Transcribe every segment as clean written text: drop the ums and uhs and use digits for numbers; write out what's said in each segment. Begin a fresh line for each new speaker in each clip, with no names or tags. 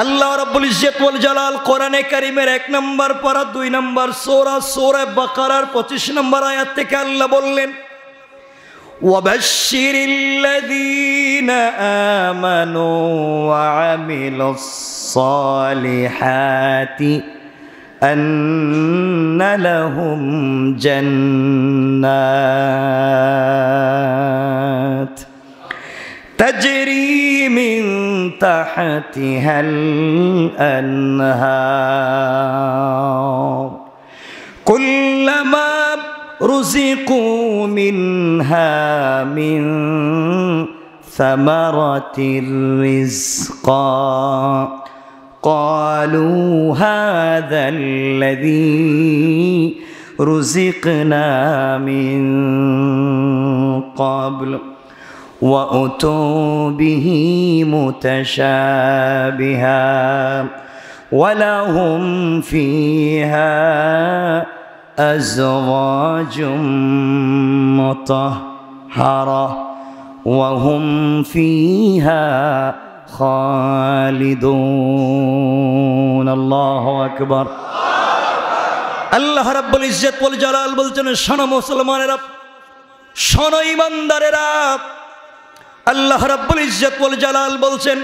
আল্লাহ রাব্বুল ইজ্জত ওয়াল জালাল কোরআনে কারীমের 1 নম্বর পারা 2 নম্বর সূরা বাকারার 25 নম্বর আয়াত থেকে আল্লাহ বললেন, ওয়াবাশশিরিল লাযীনা আমানু ওয়া আমিলুস সালিহাতি আন্না লাহুম জান্নাত تجري من تحتها الأنهار كلما رزقوا منها من ثمرة رزقا قالوا هذا الذي رزقنا من قبل وأتوا به متشابها ولهم فيها أزواج مطهرة وهم فيها خالدون الله أكبر আল্লাহ রাব্বুল ইজ্জত ওয়াল জালাল বলছেন, শোনো মুসলমানেরা, শোনো ঈমানদারেরা, আল্লাহ রাব্বুল ইজ্জত ওয়াল জালাল বলছেন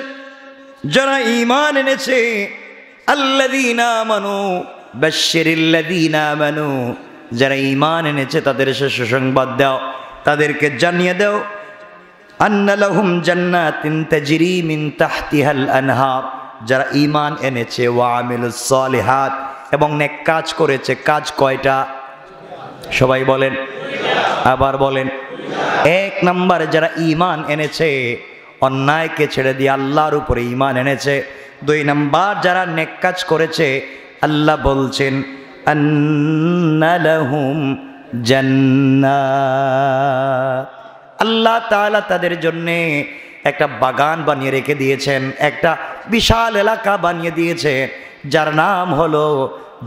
যারা ঈমান এনেছে, আল্লাযীনা আমানু বাশশিরিল লাযীনা আমানু, যারা ঈমান এনেছে তাদের সুসংবাদ দাও, তাদেরকে জানিয়ে দাও, আন্না লাহুম জান্নাতিন তাজরি মিন তাহতিহাল আনহার, যারা ঈমান এনেছে ওয়া আমিলুস সালিহাত, এবং নেক কাজ করেছে। কাজ কয়টা? সবাই বলেন, আবার বলেন। 1 নম্বর, যারা ঈমান এনেছে, অন্যায়কে ছেড়ে দিয়ে আল্লাহর উপরে ঈমান এনেছে। 2 নম্বর, যারা নেক কাজ করেছে, আল্লাহ বলছেন আন্না লাহুম জান্নাত, আল্লাহ তাআলা তাদের জন্য একটা বাগান বানিয়ে রেখে দিয়েছেন, একটা বিশাল এলাকা বানিয়ে দিয়েছে, যার নাম হলো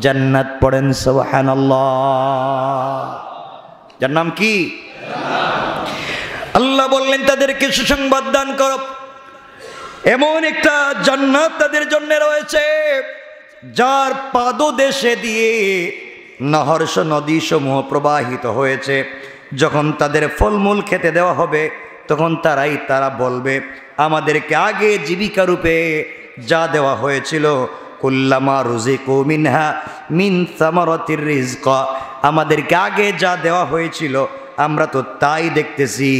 জান্নাত। পড়েন সুবহানাল্লাহ। যার নাম কি? আল্লাহ বললেন তাদেরকে সুসংবাদ দান করো, এমন একটা জান্নাত তাদের জন্য রয়েছে যার পাদদেশে দিয়ে নহর নদী সমূহ প্রবাহিত হয়েছে। যখন তাদের ফলমূল খেতে দেওয়া হবে, তখন তারা বলবে, আমাদেরকে আগে জীবিকা রূপে যা দেওয়া হয়েছিল, কুল্লামা রুজিকু মিনহা মিন সামারাতির রিজকা, আমাদেরকে আগে যা দেওয়া হয়েছিল আমরা তো তাই দেখতেছি।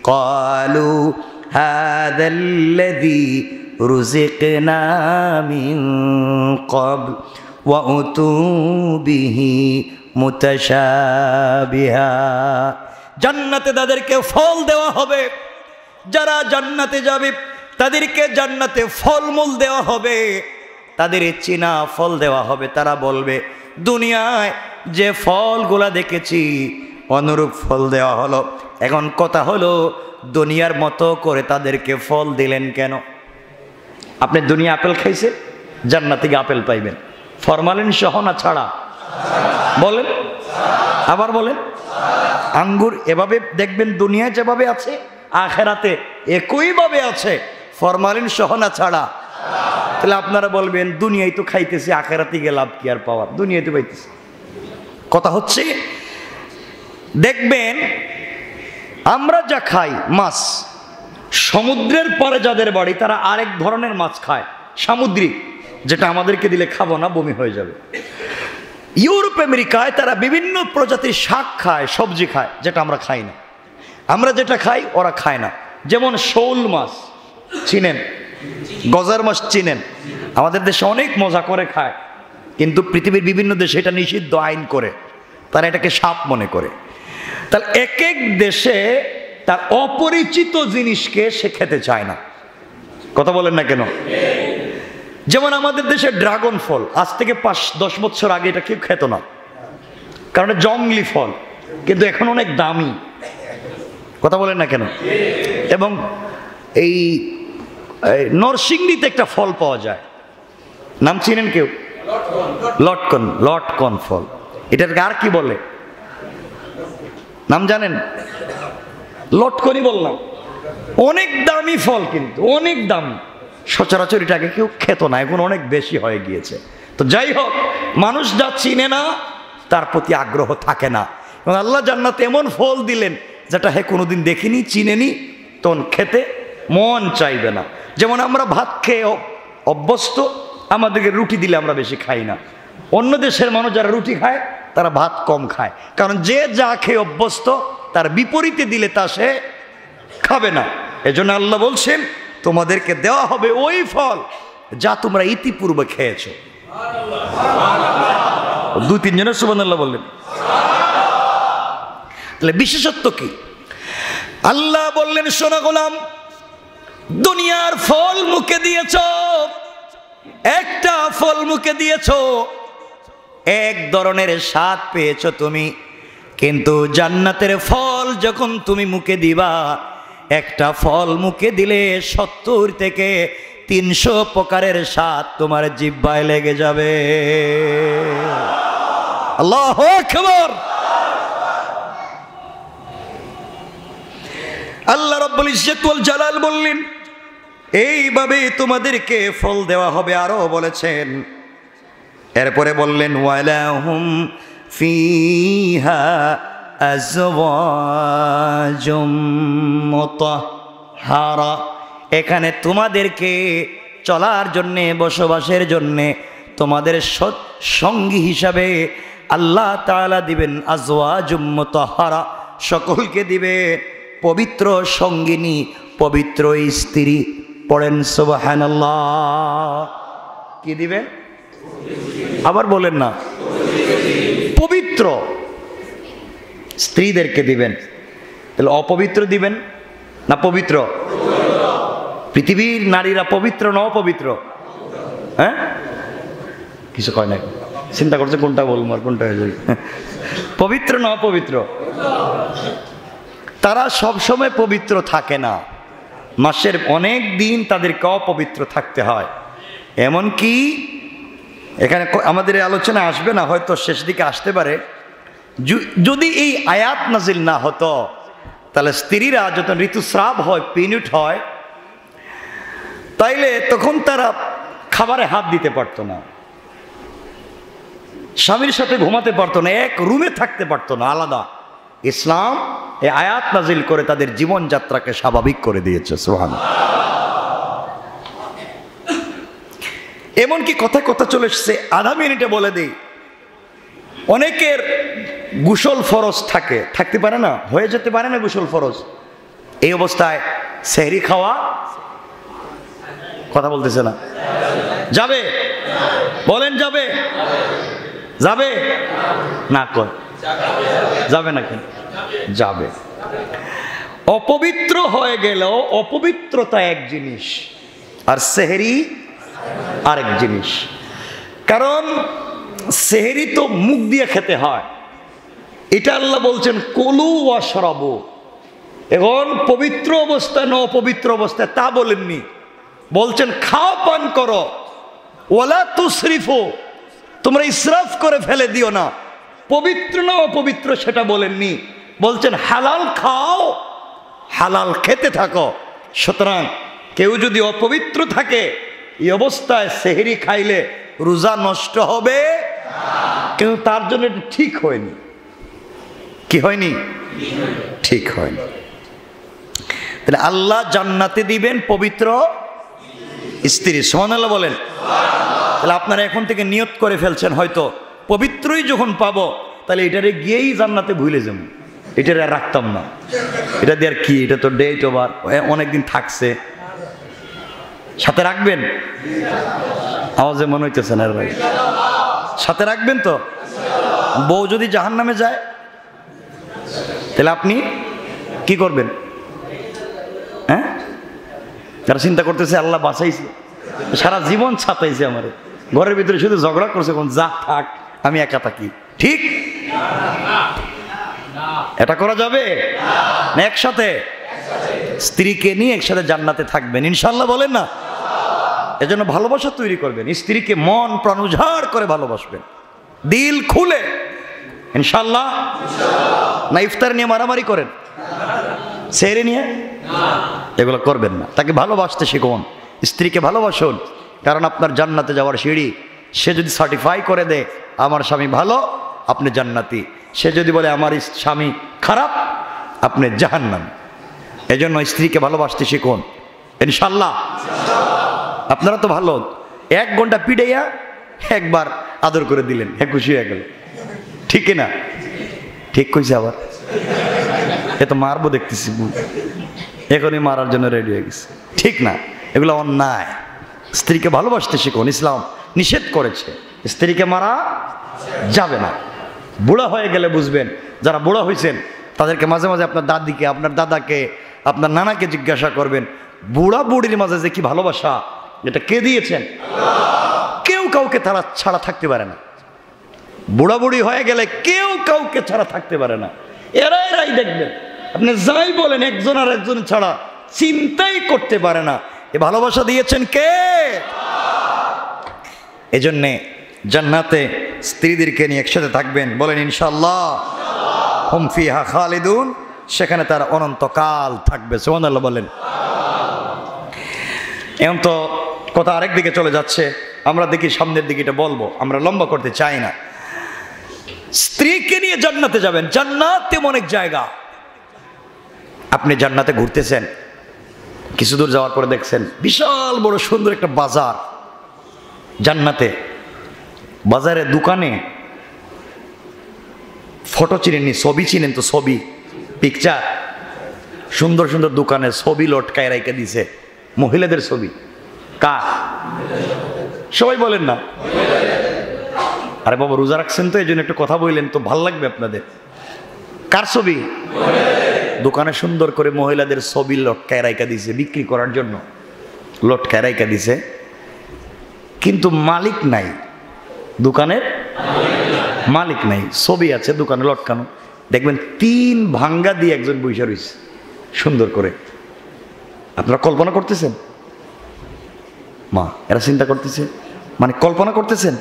ক্বালু হাযাল্লাযী রুজিকনা মিন ক্বাবল ওয়া উতু বিহি মুতাশাবিহা, জান্নাতে তাদেরকে ফল দেওয়া হবে, যারা জান্নাতে যাবে তাদেরকে জান্নাতে ফলমূল দেওয়া হবে, তাদের চিনা ফল দেওয়া হবে। তারা বলবে, দুনিয়ায় যে ফলগুলা দেখেছি অনুরূপ ফল দেওয়া হলো। এখন কথা হলো, দুনিয়ার মতো করে তাদেরকে ফল দিলেন কেন? আপনি দুনিয়া আপেল খাইছে, জান্নাতে গিয়ে আপেল পাইবেন, ফরমালিন সহ না ছাড়া? বলেন, আবার বলেন। আঙ্গুর এভাবে দেখবেন দুনিয়ায় যেভাবে আছে, আখেরাতে একইভাবে আছে, ফরমালিন সহ না ছাড়া? তাহলে আপনারা বলবেন, দুনিয়ায় তো খাইতেছি, আখেরাতে গিয়ে লাভ কি আর পাওয়ার, দুনিয়াতে পাইতেছি। কথা হচ্ছে, দেখবেন আমরা যা খাই মাছ, সমুদ্রের পরে যাদের বাড়ি তারা আরেক ধরনের মাছ খায়, সামুদ্রিক, যেটা আমাদেরকে দিলে খাবো না, বমি হয়ে যাবে। ইউরোপ আমেরিকায় তারা বিভিন্ন প্রজাতির শাক খায়, সবজি খায়, যেটা আমরা খাই না। আমরা যেটা খাই ওরা খায় না। যেমন শোল মাছ চিনেন, গজার মাছ চিনেন, আমাদের দেশে অনেক মজা করে খায়, কিন্তু পৃথিবীর বিভিন্ন দেশে এটা নিষিদ্ধ আইন করে, তারা এটাকে সাপ মনে করে। তাহলে এক এক দেশে তার অপরিচিত জিনিসকে সে খেতে চায় না। কথা বলেন না কেন? যেমন আমাদের দেশে ড্রাগন ফল, আজ থেকে 5-10 বছর আগে এটা কেউ খেত না, কারণ জঙ্গলি ফল, কিন্তু এখন অনেক দামি। কথা বলেন না কেন? এবং এই নরসিংদীতে একটা ফল পাওয়া যায়, নাম চিনেন কেউ? লটকন, লটকন ফল। এটাকে আর কি বলে নাম জানেন? লটকনই বললাম। অনেক দামি ফল, কিন্তু অনেক দামি, সচরাচর এটাকে কেউ খেত না, এখন অনেক বেশি হয়ে গিয়েছে। তো যাই হোক, মানুষ যা চিনে না তার প্রতি আগ্রহ থাকে না, এবং আল্লাহ জান্নাতে এমন ফল দিলেন যেটা হে কোনোদিন দেখিনি, চিনেনি, তখন খেতে মন চাইবে না। যেমন আমরা ভাত খেয়ে অভ্যস্ত, আমাদেরকে রুটি দিলে আমরা বেশি খাই না। অন্য দেশের মানুষ যারা রুটি খায় তারা ভাত কম খায়, কারণ যে যা খেয়ে অভ্যস্ত তার বিপরীতে দিলে তা সে খাবে না। এজন্য আল্লাহ বলছেন তোমাদেরকে দেওয়া হবে ওই ফল যা তোমরা ইতিপূর্বে খেয়েছো। 2-3 জনের সুবহানাল্লাহ বললেন। তাহলে বিশেষত্ব কি? আল্লাহ বললেন শোনো গোলাম, দুনিয়ার ফল মুখে দিয়েছ, একটা ফল মুখে দিয়েছ, এক ধরনের স্বাদ পেয়েছ তুমি, কিন্তু জান্নাতের ফল যখন তুমি মুখে দিবা, একটা ফল মুখে দিলে 70 থেকে 300 প্রকারের স্বাদ তোমার জিহ্বায় লেগে যাবে। আল্লাহু আকবার। আল্লাহ রাব্বুল ইজ্জত ওয়াল জালাল বললেন এইভাবে তোমাদেরকে ফল দেওয়া হবে। আরো বলেছেন, এরপরে বললেন ওয়ালাহুম ফিহা আজওয়াজুম মুতাহহারা, এখানে তোমাদেরকে চলার জন্যে, বসবাসের জন্যে তোমাদের সঙ্গী হিসাবে আল্লাহ তাআলা দিবেন আজওয়াজুম মুতাহহারা, সকলকে দিবে পবিত্র সঙ্গিনী, পবিত্র স্ত্রী। পড়েন সুবহানাল্লাহ। কি দিবেন? আবার বলেন না, পবিত্র স্ত্রীদেরকে দিবেন। তাহলে অপবিত্র দিবেন না পবিত্র? পৃথিবীর নারীরা পবিত্র না অপবিত্র? হ্যাঁ, কিছু কয় না, চিন্তা করছে কোনটা বলবো আর কোনটা হয়ে যাবে। পবিত্র না অপবিত্র? তারা সবসময় পবিত্র থাকে না, মাসের অনেক দিন তাদেরকে অপবিত্র থাকতে হয়। এমনকি এখানে আমাদের আলোচনা আসবে না, হয়তো শেষ দিকে আসতে পারে, যদি এই আয়াত নাজিল না হতো তাহলে স্ত্রীরা যখন ঋতুস্রাব হয়, পিরিয়ড হয়, তাইলে তখন তারা খাবারে হাত দিতে পারতো না, স্বামীর সাথে ঘুমাতে পারতো না, এক রুমে থাকতে পারতো না, আলাদা। ইসলাম এই আয়াত নাজিল করে তাদের জীবনযাত্রাকে স্বাভাবিক করে দিয়েছে। সুবহানাল্লাহ। এমনকি কথা কথা চলে এসছে, আধা মিনিটে বলে দিই, অনেকের গোসল ফরজ থাকতে পারে না, হয়ে যেতে পারে না গোসল ফরজ। এই অবস্থায় সেহরি খাওয়া, কথা বলতেছে না, যাবে? বলেন যাবে? যাবে না? কয় যাবে না কেন? যাবে। অপবিত্র হয়ে গেলেও অপবিত্রতা এক জিনিস আর সেহরি আরেক জিনিস। কারণ সেহরি তো মুখ দিয়ে খেতে হয়, এটা আল্লাহ বলছেন কুলু ওয়াশরাবু। এখন পবিত্র অবস্থায় না অপবিত্র অবস্থায় তা বলেননি, বলছেন খাও পান করো। ওয়ালা তুসরিফু, তোমরা ইসরাফ করে ফেলে দিও না। পবিত্র না অপবিত্র সেটা বলেননি, বলছেন হালাল খাও, হালাল খেতে থাকো। সুতরাং কেউ যদি অপবিত্র থাকে এই অবস্থায় সেহরি খাইলে রোজা নষ্ট হবে, কিন্তু তার জন্য এটা ঠিক হয়নি। কি হয়নি? ঠিক হয়নি। তাহলে আল্লাহ জান্নাতে দিবেন পবিত্র স্ত্রী। সুবহানাল্লাহ বলেন। তাহলে আপনারা এখন থেকে নিয়ত করে ফেলছেন, হয়তো পবিত্রই যখন পাবো তাহলে এটারে গিয়েই জান্নাতে ভুলে যাবো, এটারে আর রাখতাম না, এটা দিয়ে আর কি, এটা তো ডেট ওভার, অনেকদিন থাকছে। সাথে রাখবেন? আওয়াজে মনে হইতেছে না ভাই, সাথে রাখবেন তো? বউ যদি জাহান্নামে যায় তাহলে আপনি কি করবেন? হ্যাঁ, তারা চিন্তা করতেছে আল্লাহ বাঁচাইছে, সারা জীবন ছাপাইছে আমার, ঘরের ভিতরে শুধু ঝগড়া করছে, কোন যা থাক আমি একা থাকি। ঠিক? এটা করা যাবে না? একসাথে স্ত্রীকে নিয়ে একসাথে জান্নাতে থাকবেন ইনশাল্লাহ, বলেন না? এজন্য ভালোবাসা তৈরি করবেন, স্ত্রীকে মন প্রাণ উজাড় করে ভালোবাসবেন, দিল খুলে ইনশাল্লাহ। না ইফতার নিয়ে মারামারি করেন, সেহরি নিয়ে এগুলো করবেন না। তাকে ভালোবাসতে শিখুন, স্ত্রীকে ভালোবাসুন, কারণ আপনার জান্নাতে যাওয়ার সিঁড়ি। সে যদি সার্টিফাই করে দেয় আমার স্বামী ভালো, আপনি জান্নাতি। সে যদি বলে আমার স্বামী খারাপ, আপনি জাহান্নামী। এজন্য স্ত্রীকে ভালোবাসতে শিখুন ইনশাল্লাহ। আপনারা তো ভালো, 1 ঘন্টা পিড়াইয়া একবার আদর করে দিলেন, খুশি হয়ে গেল, ঠিক না? ঠিক কইছে আবার, এ তো মারবো দেখতেছি, এখনই মারার জন্য রেডি হয়ে গেছে, ঠিক না? এগুলো অন্যায়। স্ত্রীকে ভালোবাসতে শিখুন, ইসলাম নিষেধ করেছে, স্ত্রীকে মারা যাবে না। বুড়া হয়ে গেলে বুঝবেন, যারা বুড়া হয়েছেন তাদেরকে মাঝে মাঝে আপনার দাদিকে, আপনার দাদাকে, আপনার নানাকে জিজ্ঞাসা করবেন, বুড়া বুড়ির মাঝে যে কি ভালোবাসা, এটা কে দিয়েছেন? কেউ কাউকে তারা ছাড়া থাকতে পারে না। বুড়া বুড়ি হয়ে গেলে কেউ কাউকে ছাড়া থাকতে পারে না। এরাই দেখবেন, আপনি যাই বলেন একজন আর একজন ছাড়া চিন্তাই করতে পারে না। এ ভালোবাসা দিয়েছেন কে? এজন্যে জান্নাতে স্ত্রীদেরকে নিয়ে একসাথে থাকবেন, বলেন ইনশাআল্লাহ। হুম ফিহা খালিদুন, সেখানে তারা অনন্তকাল থাকবে, সুবহানাল্লাহ বলেন। এখন তো কথা আরেক দিকে চলে যাচ্ছে, আমরা দেখি সামনের দিকে এটা বলবো, আমরা লম্বা করতে চাই না। স্ত্রীকে নিয়ে জান্নাতে যাবেন। জান্নাত তেমন এক জায়গা, আপনি জান্নাতে ঘুরতেছেন, কিছু দূর যাওয়ার পরে দেখছেন বিশাল বড় সুন্দর একটা বাজার। জান্নাতে বাজারে দোকানে ফটো চিনেননি, ছবি চিনেন তো, ছবি পিকচার, সুন্দর সুন্দর দোকানে ছবি লটকায় রাইখা দিছে, মহিলাদের ছবি। কার? সবাই বলেন না। আরে বাবা রোজা রাখছেন তো, এই জন্য একটু কথা বললেন তো ভাল লাগবে আপনাদের। কার ছবি? দোকানে সুন্দর করে মহিলাদের ছবি লটকায় রাইখা দিছে, বিক্রি করার জন্য লটকায় রাইখা দিছে, কিন্তু মালিক নাই, দোকানের মালিক নাই, ছবি আছে দোকানে লটকানো। দেখবেন 3 ভাঙ্গা দিয়ে একজন বইসা রয়েছে সুন্দর করে। আপনারা কল্পনা করতেছেন? মা এরা চিন্তা করতেছে, মানে কল্পনা করতেছেন,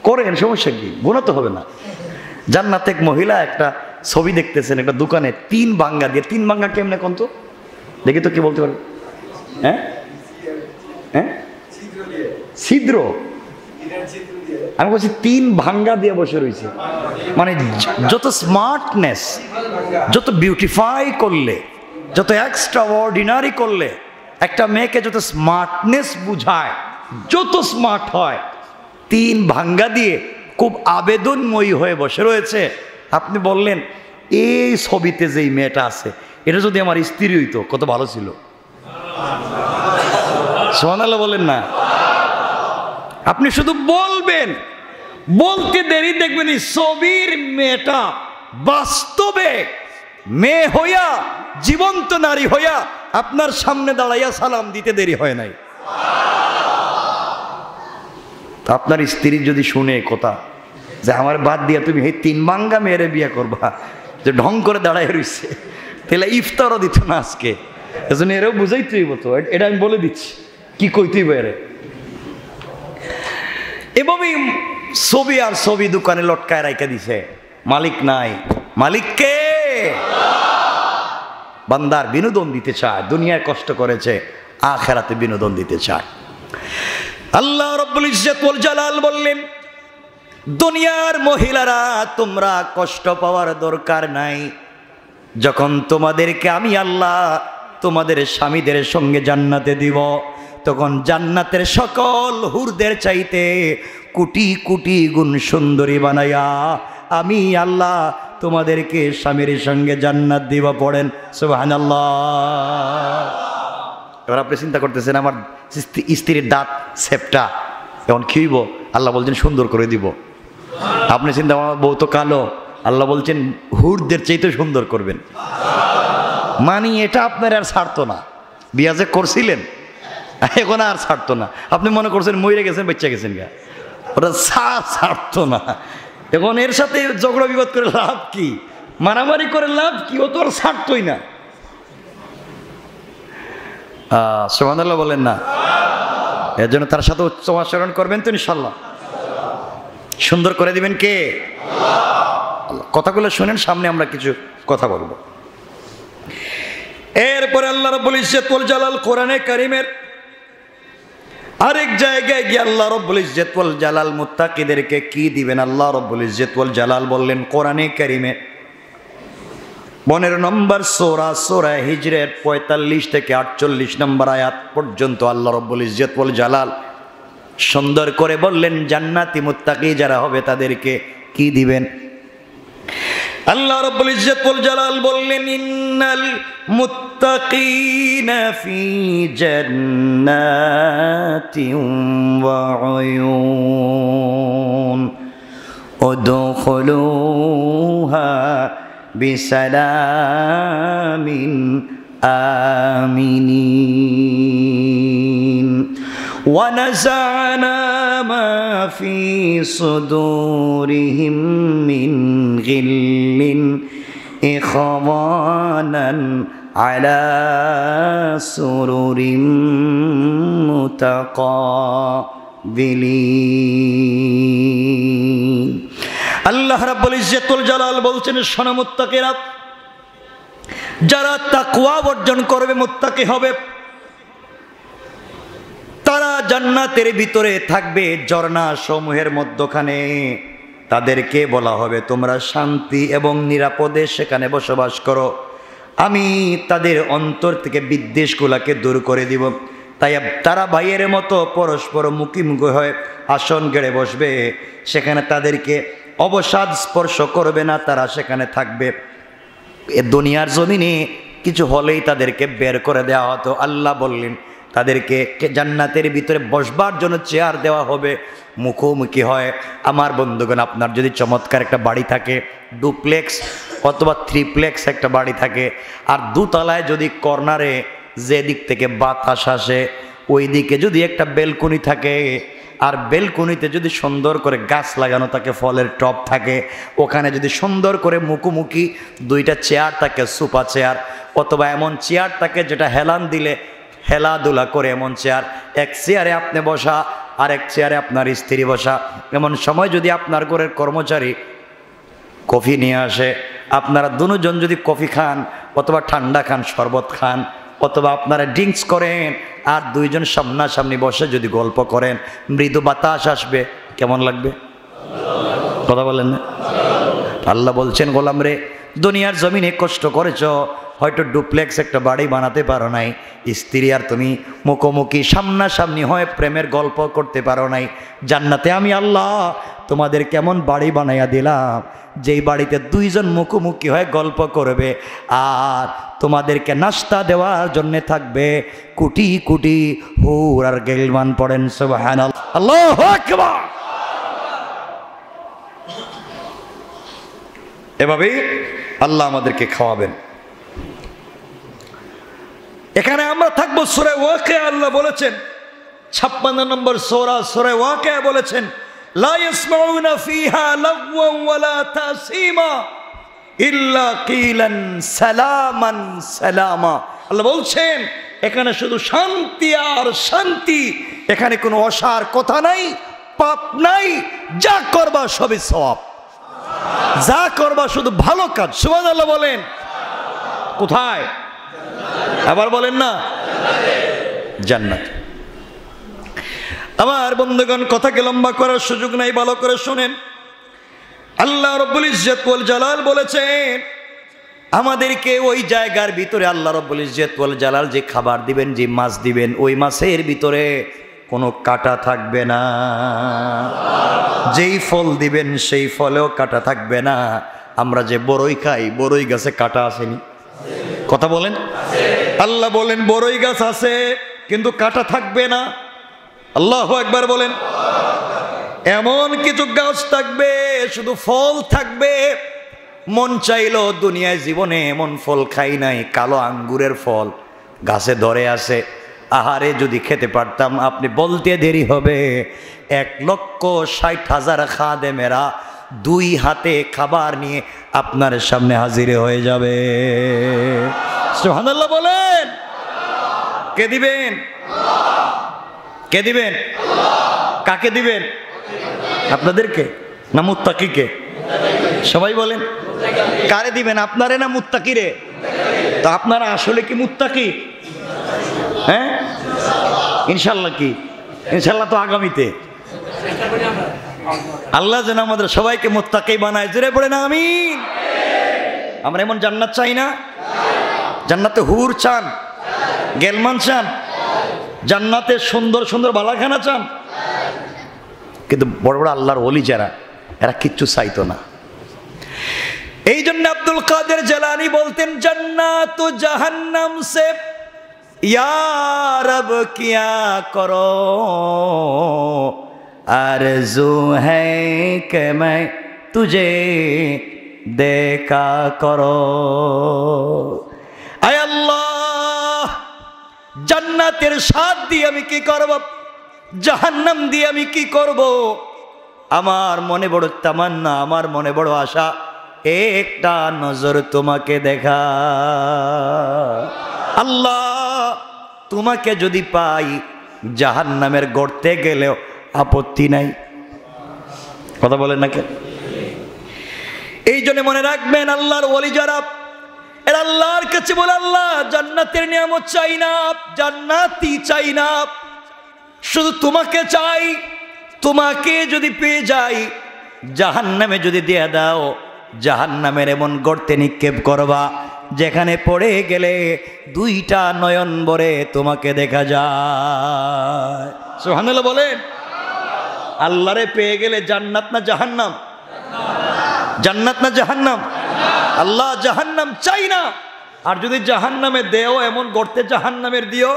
করেন, সমস্যা কি, গুণা তো হবে না। জান্নাতে এক মহিলা একটা ছবি দেখতেছেন একটা দোকানে 3 ভাঙ্গা দিয়ে। 3 ভাঙ্গা কেমনে কোন তো দেখি তো, কি বলতে পারবে? হ্যাঁ হ্যাঁ, ছিদ্র। আমি বলছি 3 ভাঙ্গা দিয়ে বসে রয়েছে, মানে যত স্মার্টনেস, যত বিউটিফাই করলে, যত এক্সট্রা অর্ডিনারি করলে একটা মেয়েকে যত স্মার্টনেস বুঝায়, যত স্মার্ট হয়, 3 ভাঙ্গা দিয়ে খুব আবেদনময়ী হয়ে বসে রয়েছে। আপনি বললেন এই ছবিতে যেই মেয়েটা আছে, এটা যদি আমার স্ত্রী হইতো কত ভালো ছিল। সুবহানাল্লাহ বলেন না। আপনি শুধু বলবেন, বলতে দেরি দেখবেন এই ছবির মেয়েটা বাস্তবে মেয়ে হইয়া, জীবন্ত নারী হইয়া আপনার সামনে দাঁড়াইয়া সালাম দিতে দেরি হয় নাই। আপনার স্ত্রী যদি শুনে কথা যে আমার বাদ দিয়া তুমি এই 3 ভাঙ্গা মেয়েরে বিয়ে করবা, যে ঢং করে দাঁড়ায় রয়েছে, তাহলে ইফতারও দিত না আজকে। এজন্য এরাও বুঝাইতেই হতো, এটা আমি বলে দিচ্ছি কি কইতেই বেরে। এভাবেই ছবি আর ছবি দোকানে লটকায় রাইখা দিছে, মালিক নাই। মালিককে বান্দার বিনোদন দিতে চায়, দুনিয়ায় কষ্ট করেছে, আখিরাতে বিনোদন দিতে চায়। আল্লাহ রাব্বুল ইজ্জত ওয়াল জালাল বললেন, দুনিয়ার মহিলারা তোমরা কষ্ট পাওয়ার দরকার নাই। যখন তোমাদেরকে আমি আল্লাহ তোমাদের স্বামীদের সঙ্গে জান্নাতে দিব, তখন জান্নাতের সকল হুরদের চাইতে কোটি কোটি গুণ সুন্দরী বানায়া আমি আল্লাহ তোমাদেরকে স্বামীর সঙ্গে জান্নাত দিব। পড়েন সুবহানাল্লাহ। এবার আপনি চিন্তা করতেছেন আমার স্ত্রীর দাঁত সেপটা এখন কি হইব? আল্লাহ বলছেন সুন্দর করে দিব। আপনি চিন্তা, আমার বউ তো কালো, আল্লাহ বলছেন হুরদের চাইতে সুন্দর করবেন। মানে এটা আপনার আর ছাড়তো না, বিয়া যে করছিলেন এখন আর ছাড়তো না। আপনি মনে করছেন মরে গেছেন, বাচ্চা গেছেন গা, ওটা ছাড়তো না। এখন এর সাথে ঝগড়া বিবাদ করে লাভ কি, মারামারি করে লাভ কি, ও তো আর ছাড়তোই না। সুবহানাল্লাহ বলেন না। এর জন্য তার সাথে উচ্চ আচরণ করবেন তো ইনশাল্লাহ, সুন্দর করে দিবেন কে? কথাগুলো শুনেন, সামনে আমরা কিছু কথা বলবো। এরপরে আল্লাহ রাব্বুল ইজ্জত ওয়াল জালাল কোরআনে কারীমের আরেক জায়গায় গিয়ে আল্লাহ রব্বুল ইজ্জত ওয়াল জালাল মুত্তাকিদেরকে কি দিবেন আল্লাহ রব্বুল ইজ্জত ওয়াল জালাল বললেন কোরআনে কারিমে 15 নম্বর সূরা হিজরের 45 থেকে 48 নম্বর আয়াত পর্যন্ত আল্লাহ রব্বুল ইজ্জত ওয়াল জালাল সুন্দর করে বললেন জান্নাতি মুত্তাকি যারা হবে তাদেরকে কি দিবেন। আল্লাহ রাব্বুল ইজ্জত ওয়াল জালাল বললেন ইন্নাল মুত্তাকিনা ফি জান্নাতিন ওয়া উয়ুন উদখুলুহা বিসালামিন আমিনিন ওয়া নাযা'না মা ফি সুদুরিহিম মিন গিল্লিন ইখওয়ানান আলা সুরুরিম মুতাকাবিলিন। আল্লাহ রাব্বুল ইজ্জত ওয়াল জালাল বলছেন শোনো মুত্তাকিরা, যারা তাকওয়া অর্জন করবে মুত্তাকি হবে তারা জান্নাতের ভিতরে থাকবে ঝর্ণা সমূহের মধ্যখানে। তাদেরকে বলা হবে তোমরা শান্তি এবং নিরাপদে সেখানে বসবাস করো, আমি তাদের অন্তর থেকে বিদ্বেষগুলাকে দূর করে দিব। তাই তারা ভাইয়ের মতো পরস্পর মুখোমুখি হয়ে আসন গেড়ে বসবে, সেখানে তাদেরকে অবসাদ স্পর্শ করবে না, তারা সেখানে থাকবে। এ দুনিয়ার জমিনে কিছু হলেই তাদেরকে বের করে দেওয়া হতো। আল্লাহ বললেন তাদেরকে জান্নাতের ভিতরে বসবার জন্য চেয়ার দেওয়া হবে, মুখোমুখি হয়। আমার বন্ধুগণ, আপনার যদি চমৎকার একটা বাড়ি থাকে, ডুপ্লেক্স অথবা থ্রিপ্লেক্স একটা বাড়ি থাকে, আর দুতলায় যদি কর্নারে যে দিক থেকে বাতাস আসে ওই দিকে যদি একটা বেলকনি থাকে, আর বেলকনিতে যদি সুন্দর করে গাছ লাগানো থাকে, ফলের টব থাকে, ওখানে যদি সুন্দর করে মুখোমুখি দুইটা চেয়ার থাকে, সোফা চেয়ার অথবা এমন চেয়ার থাকে যেটা হেলান দিলে হেলাধুলা করে, এমন চেয়ার, এক চেয়ারে আপনি বসা আর এক চেয়ারে আপনার স্ত্রী বসা। এমন সময় যদি আপনার ঘরের কর্মচারী কফি নিয়ে আসে, আপনারা দুজন যদি কফি খান অথবা ঠান্ডা খান, শরবত খান অথবা আপনারা ড্রিঙ্কস করেন, আর দুইজন সামনাসামনি বসে যদি গল্প করেন, মৃদু বাতাস আসবে, কেমন লাগবে? কথা বলেন না? আল্লাহ বলছেন গোলাম রে, দুনিয়ার জমিনে কষ্ট করেছ, হয়তো ডুপ্লেক্স একটা বাড়ি বানাতে পারো নাই, স্ত্রী আর তুমি মুখোমুখি সামনাসামনি হয়ে প্রেমের গল্প করতে পারো নাই। জান্নাতে আমি আল্লাহ তোমাদের কেমন বাড়ি বানাইয়া দিলাম, যেই বাড়িতে দুইজন মুখোমুখি হয়ে গল্প করবে, আর তোমাদেরকে নাস্তা দেওয়ার জন্য থাকবে কোটি কোটি হুর আর গেলমান। পড়েন সুবহানাল্লাহ, আল্লাহু আকবার। এভাবেই আল্লাহ আমাদেরকে খাওয়াবেন। এখানে আমরা থাকবো সূরা ওয়াকিয়া। আল্লাহ বলেছেন 56 নম্বর সূরা ওয়াকিয়া বলেছেন লা ইয়াসমাউনা ফিহা লাগওয়ান ওয়ালা তাসীমা ইল্লা কিলান সালামান সালামা। আল্লাহ বলছেন এখানে শুধু শান্তি আর শান্তি, এখানে কোনো অসার কথা নাই, পাপ নাই, যা করবা সবই সওয়াব, যা করবা শুধু ভালো কাজ। সুবহানাল্লাহ বলেন। কোথায়? আবার বলেন না, জান্নাত। আমার বন্ধুগণ, কথাকে লম্বা করার সুযোগ নাই, ভালো করে শুনেন। আল্লাহ রাব্বুল ইজ্জত ওয়াল জালাল বলেছেন আমাদেরকে ওই জায়গার ভিতরে আল্লাহ রাব্বুল ইজ্জত ওয়াল জালাল যে খাবার দিবেন, যে মাছ দিবেন, ওই মাছের ভিতরে কোনো কাঁটা থাকবে না। যেই ফল দিবেন সেই ফলেও কাঁটা থাকবে না। আমরা যে বড়ই খাই, বড়ই গাছে কাঁটা আসেনি? কথা বলেন। আল্লাহ বলেন বড়ই গাছ আছে কিন্তু কাঁটা থাকবে না। আল্লাহু আকবার বলেন। এমন কিছু গাছ থাকবে শুধু ফল থাকবে। মন চাইলো দুনিয়ায় জীবনে এমন ফল খাই নাই, কালো আঙ্গুরের ফল গাছে ধরে আছে, আহারে যদি খেতে পারতাম। আপনি বলতে দেরি হবে, 1,60,000 খাদেমেরা 2 হাতে খাবার নিয়ে আপনার সামনে হাজির হয়ে যাবে। সুবহানাল্লাহ বলেন। কে দিবেন? কে দিবেন? কাকে দিবেন? আপনাদেরকে না মুত্তাকিকে? সবাই বলেন কারে দিবেন? আপনারে না মুত্তাকিরে? তো আপনারা আসলে কি মুত্তাকি? হ্যাঁ ইনশাআল্লাহ কি ইনশাআল্লাহ তো আগামীতে। আল্লাহ যেন আমাদের সবাইকে মুত্তাকি বানায়, জোরে পড়ে না আমিন। আমরা এমন জান্নাত চাই না? জান্নাতে হুর চান, গেলমান চান, জান্নাতে সুন্দর সুন্দর বালাখানা চান, কিন্তু বড় বড় আল্লাহর ওলি যারা, এরা কিচ্ছু চাইতো না। এই জন্য আব্দুল কাদের জিলানী বলতেন, জান্নাত ও জাহান্নাম সে ইয়া রব কিয়া করো আরজু হ্যায় কে मैं तुझे देखा করো। আয় আল্লাহ, জান্নাতের স্বাদ দিয়ে আমি কি করব, জাহান্নাম দিয়ে আমি কি করব? আমার মনে বড় তামান্না, আমার মনে বড় আশা, একটা নজর তোমাকে দেখা। আল্লাহ, তোমাকে যদি পাই জাহান্নামের গর্তে গেলেও আপত্তি নাই। কথা বলেন না কেন? এই জন্য মনে রাখবেন, আল্লাহর ওলি যারা, এরা আল্লাহর কাছে বলে, আল্লাহ জান্নাতের নিয়ামত চাই না, জান্নাতই চাই না, শুধু তোমাকে চাই। তোমাকে যদি পেয়ে যাই, জাহান্নামে যদি দিয়ে দাও, জাহান্নামের এমন গর্তে নিক্ষেপ করবা যেখানে পড়ে গেলে দুইটা নয়ন ভরে তোমাকে দেখা যায়। সুবহানাল্লাহ বলেন। আল্লাহরে পেয়ে গেলে জান্নাত না জাহান্নাম? জান্নাত না জাহান্নাম? আল্লাহ জাহান্নাম চাই না, আর যদি জাহান্নামে দেও, এমন গর্তে জাহান্নামের দিও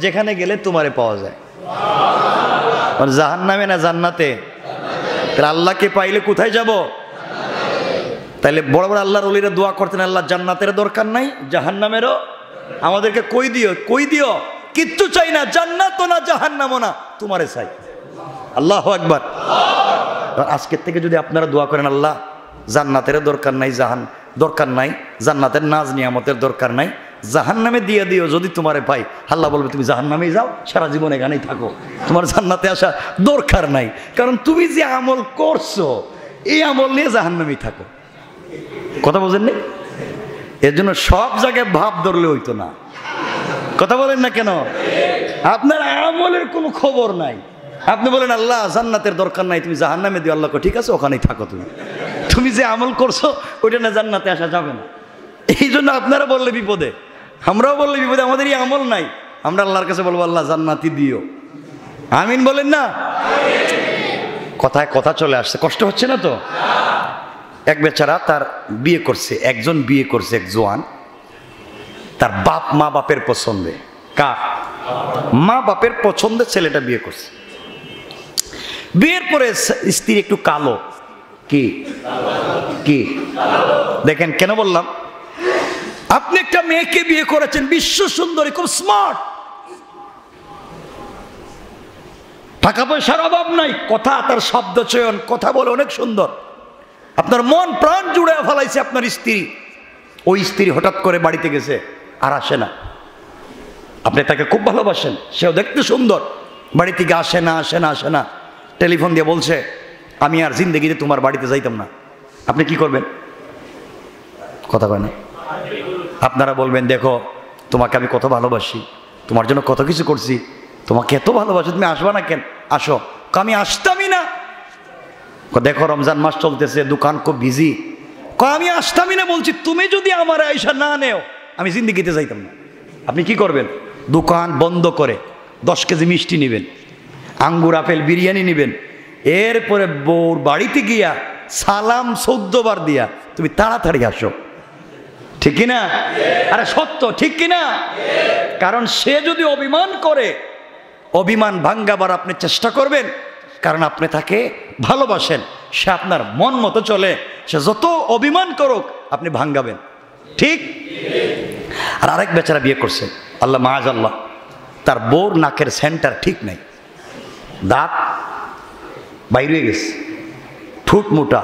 যেখানে গেলে তোমারে পাওয়া যায়। জাহান্নামে না জান্নাতে? আল্লাহকে পাইলে কোথায় যাব? তাইলে বড় বড় আল্লাহর ওলিরা দোয়া করতেন, আল্লাহ জান্নাতের দরকার নাই, জাহান্নামেরও আমাদেরকে কই দিও, কই দিও, কিচ্ছু চাই না, জান্নাতও না জাহান্নামও না, তোমারে চাই। আল্লাহু আকবার। আজকের থেকে যদি আপনারা দোয়া করেন, আল্লাহ জান্নাতের দরকার নাই, দরকার নাই, জান্নাতের নাজ নিয়ামতের দরকার নাই, জাহান্নামে দিয়ে দিও যদি তোমারে পাই, আল্লাহ বলবে তুমি জাহান্নামেই যাও, সারা জীবন এখানেই থাকো, তোমার জান্নাতে আসা দরকার নাই, কারণ তুমি যে আমল করছো এই আমল নিয়ে জাহান্নামেই থাকো। কথা বলেন না? এর জন্য সব জায়গায় ভাব ধরলে হইতো না। কথা বলেন না কেন? আপনার আমলের কোনো খবর নাই, আপনি বলেন আল্লাহ জান্নাতের দরকার নাই, তুমি জাহান্নামে দিও, আল্লাহ ঠিক আছে ওখানেই থাকো, তুমি যে আমল করছো ওইটা না জান্নাতে আসা যাবে না। এই জন্য আপনারা বললে বিপদে, আমরাও বললে বিপদে, আমাদের এই আমল নাই, আমরা আল্লাহর কাছে বলবো আল্লাহ জান্নাতি দিও। আমিন বলেন না? কথায় কথা চলে আসছে, কষ্ট হচ্ছে না তো? এক বেচারা তার বিয়ে করছে, একজন বিয়ে করছে, এক জোয়ান, তার মা বাপের পছন্দে, মা বাপের পছন্দে ছেলেটা বিয়ে করছে। বিয়ের পরে স্ত্রী একটু কালো। কি কি দেখেন, কেন বললাম? আপনি একটা মেয়েকে বিয়ে করেছেন, বিশ্ব সুন্দরী, খুব স্মার্ট, টাকা পয়সার অভাব নাই, কথা, তার শব্দ চয়ন, কথা বলে অনেক সুন্দর, আপনার মন প্রাণ জুড়ে ফেলাইছে আপনার স্ত্রী। ওই স্ত্রী হঠাৎ করে বাড়িতে গেছে, আর আসে না। আপনি তাকে খুব ভালোবাসেন, সেও দেখতে সুন্দর, বাড়ি থেকে আসে না, আসে না, আসে না। টেলিফোন দিয়ে বলছে আমি আর জিন্দেগিতে তোমার বাড়িতে যাইতাম না। আপনি কি করবেন? কথা কয় না? আপনারা বলবেন দেখো তোমাকে আমি কত ভালোবাসি, তোমার জন্য কত কিছু করছি, তোমাকে এত ভালোবাসি, তুমি আসবা না কেন? আসো। আমি আসতামই না। দেখো রমজান মাস চলতেছে, দোকান খুব বিজি, আমি আসতামই না বলছি, তুমি যদি আমার আয়সা না নেও আমি জিন্দেগিতে যাইতাম না। আপনি কি করবেন? দোকান বন্ধ করে 10 কেজি মিষ্টি নেবেন, আঙ্গুর আপেল বিরিয়ানি নেবেন, এরপরে বউর বাড়িতে গিয়া সালাম 14 বার দিয়া তুমি তাড়াতাড়ি আসো। ঠিক কিনা? আরে সত্য, ঠিক কিনা? কারণ সে যদি অভিমান করে, অভিমান ভাঙ্গাবার আপনি চেষ্টা করবেন, কারণ আপনি তাকে ভালোবাসেন, সে আপনার মন মতো চলে, সে যত অভিমান করুক আপনি ভাঙ্গাবেন। ঠিক? আর আরেক বেচারা বিয়ে করছে, আল্লাহ মাআযাল্লাহ, তার বউর নাকের সেন্টার ঠিক নাই, দাঁত বাইরে হয়ে গেছে, ঠোঁট মোটা,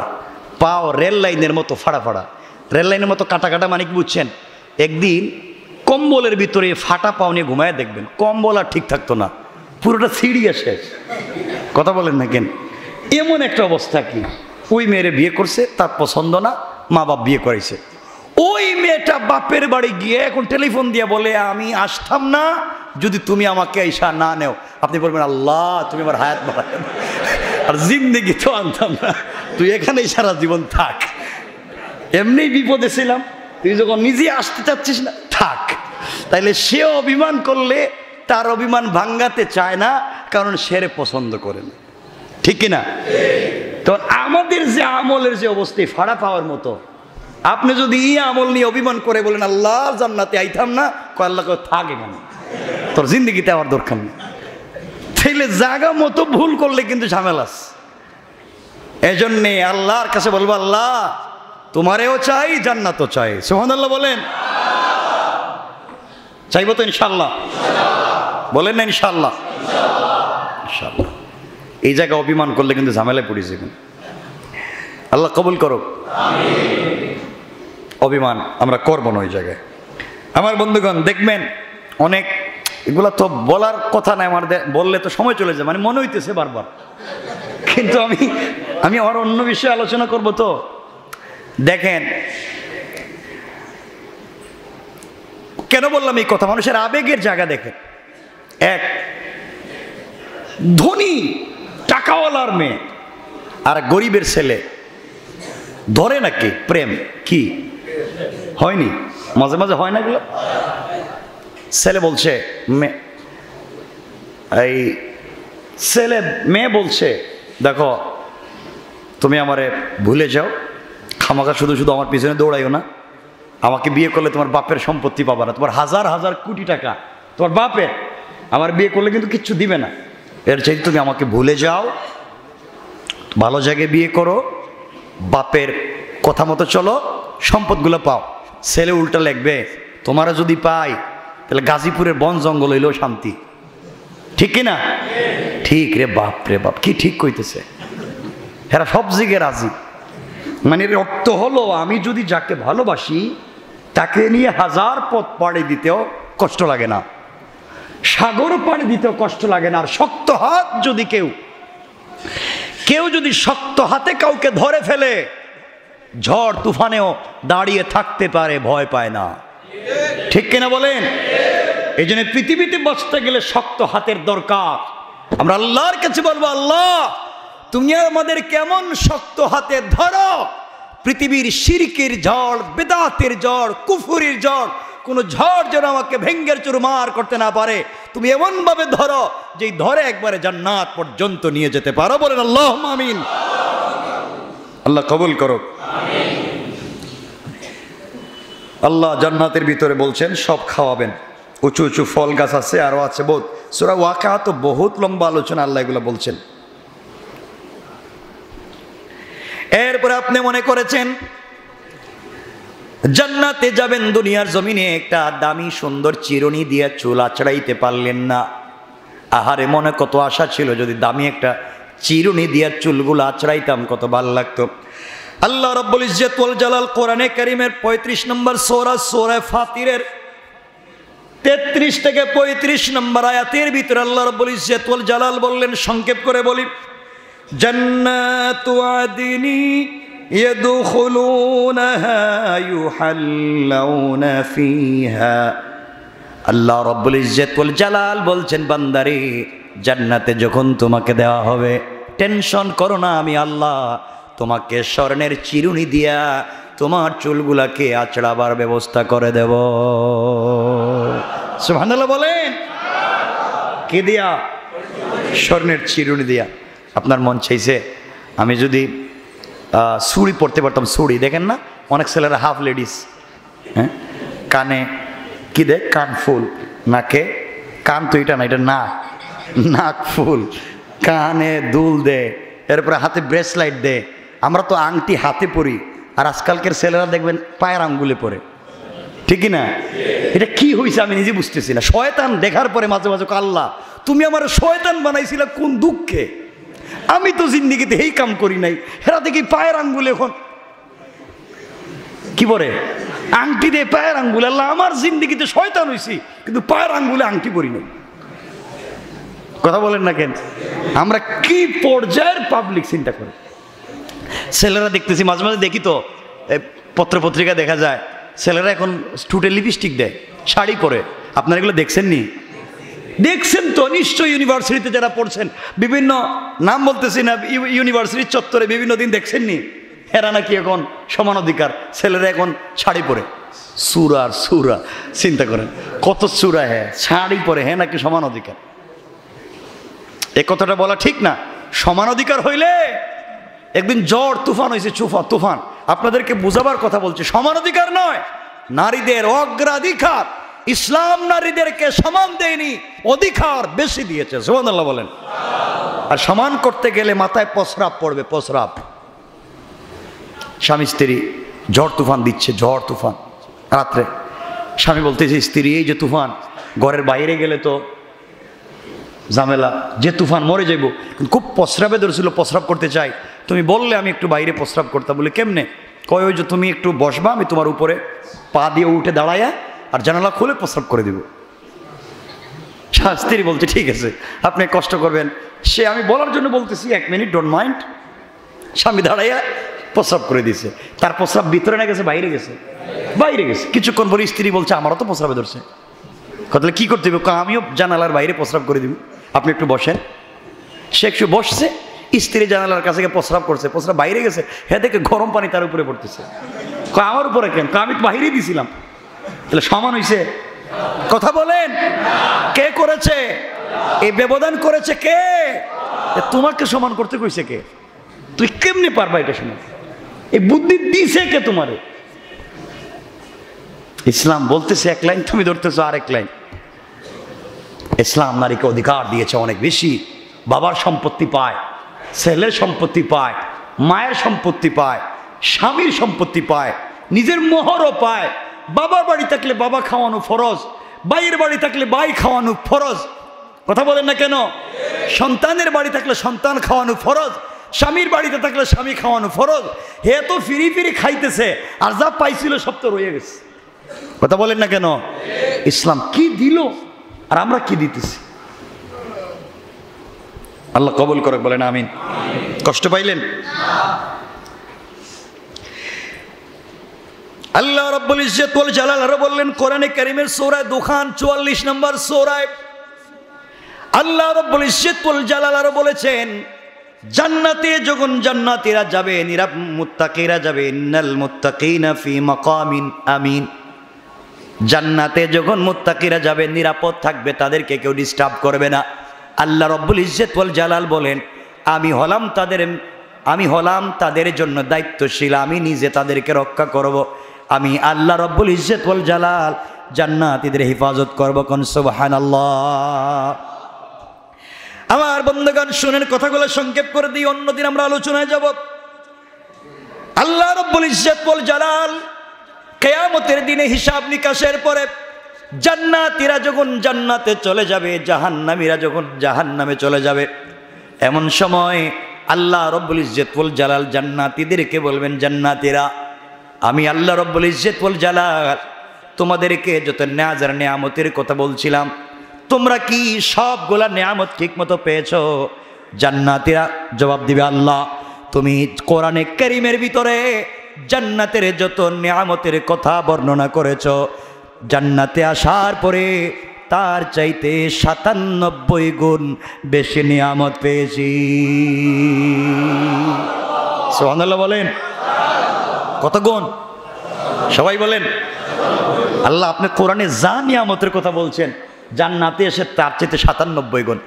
পাও রেল লাইনের মতো ফাড়া ফাড়া, রেল লাইনের মতো কাটা কাটা, মানে কি বুঝছেন? একদিন কম্বলের ভিতরে ফাটা পাও নিয়ে ঘুমায় দেখবেন, কম্বল আর ঠিক থাকতো না, পুরোটা ছিঁড়িয়ে শেষ। কথা বলেন না কেন? এমন একটা অবস্থা। কি ওই মেয়েরে বিয়ে করছে, তার পছন্দ না, মা বাপ বিয়ে করেছে। ওই মেয়েটা বাপের বাড়ি গিয়ে এখন টেলিফোন দিয়ে বলে আমি আসতাম না, যদি তুমি আমাকে ঈশা না নেও, আপনি বলবেন আল্লাহ তুমি আমার হায়াত বাড়ায়, আর জিন্দেগি তো আনতাম না, তুই এখানেই সারা জীবন থাক। এমনি বিপদে ছিলাম, তুই যখন নিজে আসতে চাচ্ছিস না, থাক। তাইলে সে অভিমান করলে তার অভিমান ভাঙ্গাতে চায় না, কারণ সেরে পছন্দ করে না, ঠিক কিনা? তো আমাদের যে আমলের যে অবস্থা ফাড়া পাওয়ার মতো, আপনি যদি ই আমল নিয়ে অভিমান করে বলেন আল্লাহ জান্নাতে আইতাম না, আল্লাহ থাক এখানে, তোর জিন্দগিতে আমার দরকার নেই। তাইলে জায়গা মতো ভুল করলে কিন্তু ঝামেলাস। এজন্যে আল্লাহর কাছে বলবো আল্লাহ তোমারেও চাই, জান্নাতও চাই। সুবহানাল্লাহ বলেন, চাইবো তো ইনশাআল্লাহ? বলেন না ইনশাআল্লাহ? ইনশাআল্লাহ। এই জায়গায় অভিমান করলে কিন্তু ঝামেলায় পড়ে যাবেন। আল্লাহ কবুল করুক। অভিমান আমরা করবো না ওই জায়গায়। আমার বন্ধুগণ দেখবেন অনেক, এগুলা তো বলার কথা নাই, আমার বললে তো সময় চলে যায়, মানে মনে হইতেছে বারবার, কিন্তু আমি আর অন্য বিষয়ে আলোচনা করব। তো দেখেন কেন বললাম এই কথা, মানুষের আবেগের জায়গা দেখেন। এক ধনী টাকাওয়ালার মেয়ে আর গরিবের ছেলে ধরে নাকি প্রেম? কি হয়নি? মাঝে মাঝে হয় না এগুলো? ছেলে বলছে এই ছেলে মেয়ে বলছে দেখো তুমি আমারে ভুলে যাও, খামাখা শুধু শুধু আমার পিছনে দৌড়াইও না, আমাকে বিয়ে করলে তোমার বাপের সম্পত্তি পাবা না, তোমার হাজার হাজার কোটি টাকা তোমার বাপের, আমার বিয়ে করলে কিন্তু কিচ্ছু দিবে না, এর চাইতে তুমি আমাকে ভুলে যাও, ভালো জায়গায় বিয়ে করো, বাপের কথা মতো চলো, সম্পদগুলো পাও। ছেলে উল্টা লাগবে তোমারা যদি পাই তাহলে গাজীপুরের বন জঙ্গল হইলেও শান্তি, ঠিক কিনা? ঠিক রে বাপ রে বাপ, কি ঠিক কইতেছে, এরা সব দিকে রাজি। মানে এর অর্থ হলো আমি যদি যাকে ভালোবাসি তাকে নিয়ে হাজার পথ পাড়ি দিতেও কষ্ট লাগে না, সাগর পাড়ি দিতেও কষ্ট লাগে না। আর শক্ত হাত যদি কেউ যদি শক্ত হাতে কাউকে ধরে ফেলে, ঝড় তুফানেও দাঁড়িয়ে থাকতে পারে, ভয় পায় না, ঠিক কিনা বলেন? এই জন্য পৃথিবীতে বাঁচতে গেলে শক্ত হাতের দরকার। আমরা আল্লাহর কাছে বলবো আল্লাহ তুমি আমাদের কেমন শক্ত হাতে ধরো, পৃথিবীর শিরকের ঝড়, বেদাতের ঝড়, কুফুরির ঝড়, কোন ঝড় যেন আমাকে ভেঙ্গের চুরমার করতে না পারে, তুমি এমন ভাবে ধরো যে ধরে একবারে জান্নাত পর্যন্ত নিয়ে যেতে পারো। বলেন আল্লাহুম্মা আমিন। আল্লাহ কবুল করুক। আল্লাহ জান্নাতের ভিতরে বলছেন সব খাওয়াবেন, উঁচু উঁচু ফল গাছ আছে, আরো আছে বহুত। সূরা ওয়াকিয়া তো বহুত লম্বা আলোচনা, আল্লাহ এগুলো বলছেন। এরপরে আপনি মনে করেছেন জান্নাতে যাবেন, দুনিয়ার জমিনে একটা দামি সুন্দর চিরুনি দিয়ে চুল আঁচড়াইতে পারলেন না। আহারে মনে কত আশা ছিল যদি দামি একটা চিরুনি দিয়ে চুলগুলো আঁচড়াইতাম, কত ভালো লাগতো। আল্লাহ রাব্বুল ইজ্জত ওয়াল জালাল কোরআনে কারীমের 35 নম্বর সূরা ফাতিরের 33 থেকে 35 নম্বর আয়াতের ভিতরে আল্লাহ রাব্বুল ইজ্জত ওয়াল জালাল বললেন, সংক্ষেপ করে বলি, জান্নাতু আদনি ইয়াদখুলুনাহা ইউহাল্লাউনা ফিহা। আল্লাহ রাব্বুল ইজ্জত ওয়াল জালাল বলছেন, বান্দারে জান্নাতে যখন তোমাকে দেওয়া হবে টেনশন করো না, আমি আল্লাহ তোমাকে স্বর্ণের চিরুনি দিয়া তোমার চুলগুলাকে আঁচড়াবার ব্যবস্থা করে দেব। সুবহানাল্লাহ বলেন। কে দিয়া? স্বর্ণের চিরুনি দিয়া। আপনার মন চাইছে আমি যদি চুড়ি পরতে পারতাম, চুড়ি দেখেন না অনেক ছেলেরা হাফ লেডিস, হ্যাঁ, কানে কি দেয়? কান ফুল, নাকে কান তো এটা না, এটা নাক ফুল, কানে দুল দেয়, এরপরে হাতে ব্রেসলাইট দেয়। আমরা তো আংটি হাতে পরি, আর আজকালকার ছেলেরা দেখবেন পায়ের আঙ্গুলে পরে, ঠিকই না? এটা কি হয়েছে আমি নিজে বুঝতেছি না। শয়তান দেখার পরে মাঝে মাঝে আল্লাহ তুমি আমার শয়তান বানাইছিলা কোন দুঃখে, আমি তো জিন্দিগিতে এই কাম করি নাই, হেরা দেখি পায়ের আঙ্গুলে এখন কি বলে আংটি দিয়ে পায়ের আঙ্গুলে। আল্লাহ আমার জিন্দিগিতে শয়তান হয়েছি কিন্তু পায়ের আঙ্গুলে আংটি পরি নাই। কথা বলেন না কেন? আমরা কি পর্যায়ের পাবলিক চিন্তা করি। ছেলেরা দেখতেছি মাঝে মাঝে দেখি তো পত্র পত্রিকা দেখা যায় ছেলেরা এখন ঠোঁটে লিপস্টিক দেয়, শাড়ি পরে। আপনারা এগুলো দেখছেন নি? দেখছেন তো নিশ্চয়ই, ইউনিভার্সিটিতে যারা পড়ছেন, বিভিন্ন নাম বলতেছি না, ইউনিভার্সিটির চত্বরে বিভিন্ন দিন দেখছেননি, এরা নাকি এখন সমান অধিকার, ছেলেরা এখন শাড়ি পরে। সুরা আর সুরা, চিন্তা করেন কত সুরা, হ্যাঁ শাড়ি পরে, হ্যাঁ নাকি সমান অধিকার। এ কথাটা বলা ঠিক না। সমান অধিকার হইলে একদিন ঝড় তুফান হয়েছে, তুফান, আপনাদেরকে বোঝাবার কথা বলছি। সমান অধিকার নয়, নারীদের অগ্রাধিকার। ইসলাম নারীদেরকে সমান দেয়নি, অধিকার বেশি দিয়েছে। সুবহানাল্লাহ বলেন। আর সমান করতে গেলে মাথায় প্রস্রাব পড়বে, প্রস্রাব। স্বামী স্ত্রী ঝড় তুফান দিচ্ছে, ঝড় তুফান রাত্রে, স্বামী বলতেছে স্ত্রী এই যে তুফান, ঘরের বাইরে গেলে তো ঝামেলা, যে তুফান মরে যাইব, খুব প্রস্রাবে ধরেছিল, প্রস্রাব করতে চাই, তুমি বললে আমি একটু বাইরে প্রস্রাব করতাম। বলে কেমনে? কয় ওই যে তুমি একটু বসবা, আমি তোমার উপরে পা দিয়ে উঠে দাঁড়াইয়া আর জানালা খুলে প্রস্রাব করে দিব। স্ত্রী বলছে ঠিক আছে, আপনি কষ্ট করবেন। সে আমি বলার জন্য বলতেছি, 1 মিনিট, ডোন্ট মাইন্ড। স্বামী দাঁড়াইয়া প্রস্রাব করে দিয়েছে। তার প্রস্রাব ভিতরে না গেছে, বাইরে গেছে, বাইরে গেছে। কিছুক্ষণ পরে স্ত্রী বলছে আমারও তো প্রস্রাবে ধরছে। কথা কি করতে হবে? আমিও জানালার বাইরে প্রস্রাব করে দিব, আপনি একটু বসেন। সে একটু বসছে, স্ত্রী জানালার কাছে গিয়ে প্রস্রাব করছে, প্রস্রাব বাইরে গেছে, হ্যাঁ দেখে গরম পানি তার উপরে পড়তেছে। আমার উপরে কেন? আমি তো বাইরেই দিছিলাম। তাহলে সমান হইছে? কথা বলেন, কে করেছে? এই ব্যবধান করেছে কে? তোমাকে সমান করতে কইছে কে? তুই কেমনি পারবা এটা সমান? এই বুদ্ধি দিছে কে তোমারে? ইসলাম বলতেছে এক লাইন, তুমি ধরতেছো আরেক লাইন। ইসলাম নারীকে অধিকার দিয়েছে অনেক বেশি। বাবার সম্পত্তি পায়, ছেলের সম্পত্তি পায়, মায়ের সম্পত্তি পায়, স্বামীর সম্পত্তি পায়, নিজের মোহরও পায়। বাবার বাড়ি থাকলে বাবা খাওয়ানো ফরজ, ভাইয়ের বাড়ি থাকলে ভাই খাওয়ানো ফরজ। কথা বলেন না কেন? সন্তানের বাড়ি থাকলে সন্তান খাওয়ানো ফরজ, স্বামীর বাড়িতে থাকলে স্বামী খাওয়ানো ফরজ। হে তো ফিরি ফিরি খাইতেছে, আর যা পাইছিল সব তো রয়ে গেছে। কথা বলেন না কেন? ইসলাম কি দিল আর আমরা কি দিতেছি? আল্লাহ কবুল করে, বলেন আমিন। কষ্ট পাইলেন? আল্লাহ রাব্বুল ইজ্জত ওয়াল জালাল আরো বললেন কোরআনে কারীমের সূরা দুখান 44 নম্বর সূরায় আল্লাহ রাব্বুল ইজ্জত ওয়াল জালাল আরো বলেছেন, জান্নাতে যখন জান্নাতীরা যাবে, মুত্তাকিরা যাবে, ইন্নাল মুত্তাকিনা ফি মাকামিন আমিন। জান্নাতে যখন মুত্তাকিরা যাবে, নিরাপদ থাকবে, তাদেরকে কেউ ডিস্টার্ব করবে না। আল্লাহ রাব্বুল ইজ্জত ওয়াল জালাল বলেন, আমি হলাম তাদের জন্য দায়িত্বশীল, আমি নিজে তাদেরকে রক্ষা করব। আমি আল্লাহ রাব্বুল ইজ্জত ওয়াল জালাল জান্নাতীদের হেফাজত করব। কোন সুবহানাল্লাহ। আমার বন্ধুগণ শুনেন, কথাগুলো সংক্ষেপ করে দিই, অন্যদিন আমরা আলোচনায় যাব। আল্লাহ রাব্বুল ইজ্জত ওয়াল জালাল কিয়ামতের দিনে হিসাব নিকাশের পরে জান্নাতীরা যখন জান্নাতে চলে যাবে, জাহান্নামীরা যখন জাহান্নামে চলে যাবে, এমন সময় আল্লাহ রাব্বুল ইজ্জত ওয়াল জালাল জান্নাতীদেরকে বলবেন, জান্নাতীরা আমি আল্লাহ রাব্বুল ইজ্জত ওয়াল জালাল তোমাদেরকে যত নাজার নিয়ামতের কথা বলছিলাম, তোমরা কি সবগুলা নিয়ামত ঠিকমতো পেয়েছো? জান্নাতীরা জবাব দিবে, আল্লাহ তুমি কোরআনে কারীমের ভিতরে জান্নাতের যত নিয়ামতের কথা বর্ণনা করেছো, জান্নাতে আসার পরে তার চাইতে 97 গুণ বেশি নিয়ামত পেয়েছি। সুবহানাল্লাহ বলেন। কত গুণ? সবাই বলেন। আল্লাহ আপনি কোরআনে যা নিয়ামতের কথা বলছেন, জান্নাতে এসে তার চাইতে 97 গুণ।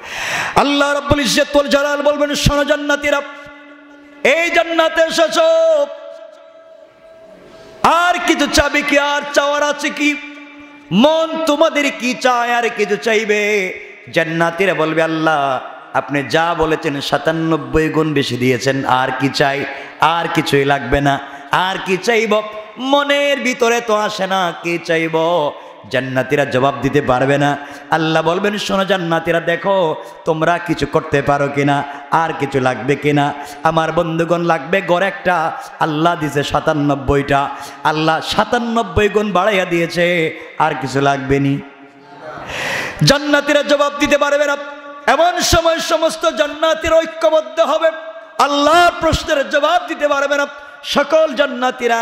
আল্লাহ রাব্বুল ইজ্জত ওয়াল জালাল বলবেন, শোনো জান্নাতীরা, এই জান্নাতে এসেছো, আর কিছু চাবে কি? আর চাওয়ার আছে কি? মন তোমাদের কি চায়? আর কিছু চাইবে? জান্নাতীরা বলবে, আল্লাহ আপনি যা বলেছেন 97 গুণ বেশি দিয়েছেন, আর কি চাই? আর কিছুই লাগবে না। আর কি চাইব? মনের ভিতরে তো আসে না, কি চাইব? জান্নাতীরা জবাব দিতে পারবে না। আল্লাহ বলবেন, শোনো জান্নাতীরা, দেখো তোমরা কিছু করতে পারো কিনা, আর কিছু লাগবে কিনা। আমার বন্ধুগণ, লাগবে গড় একটা, আল্লাহ দিয়েছে 97টা, আল্লাহ 97 গুণ বাড়াইয়া দিয়েছে, আর কিছু লাগবে নি। জান্নাতীরা জবাব দিতে পারবে না। এমন সময় সমস্ত জান্নাতীরা ঐক্যবদ্ধ হবে, আল্লাহর প্রশ্নের জবাব দিতে পারবে না। সকল জান্নাতীরা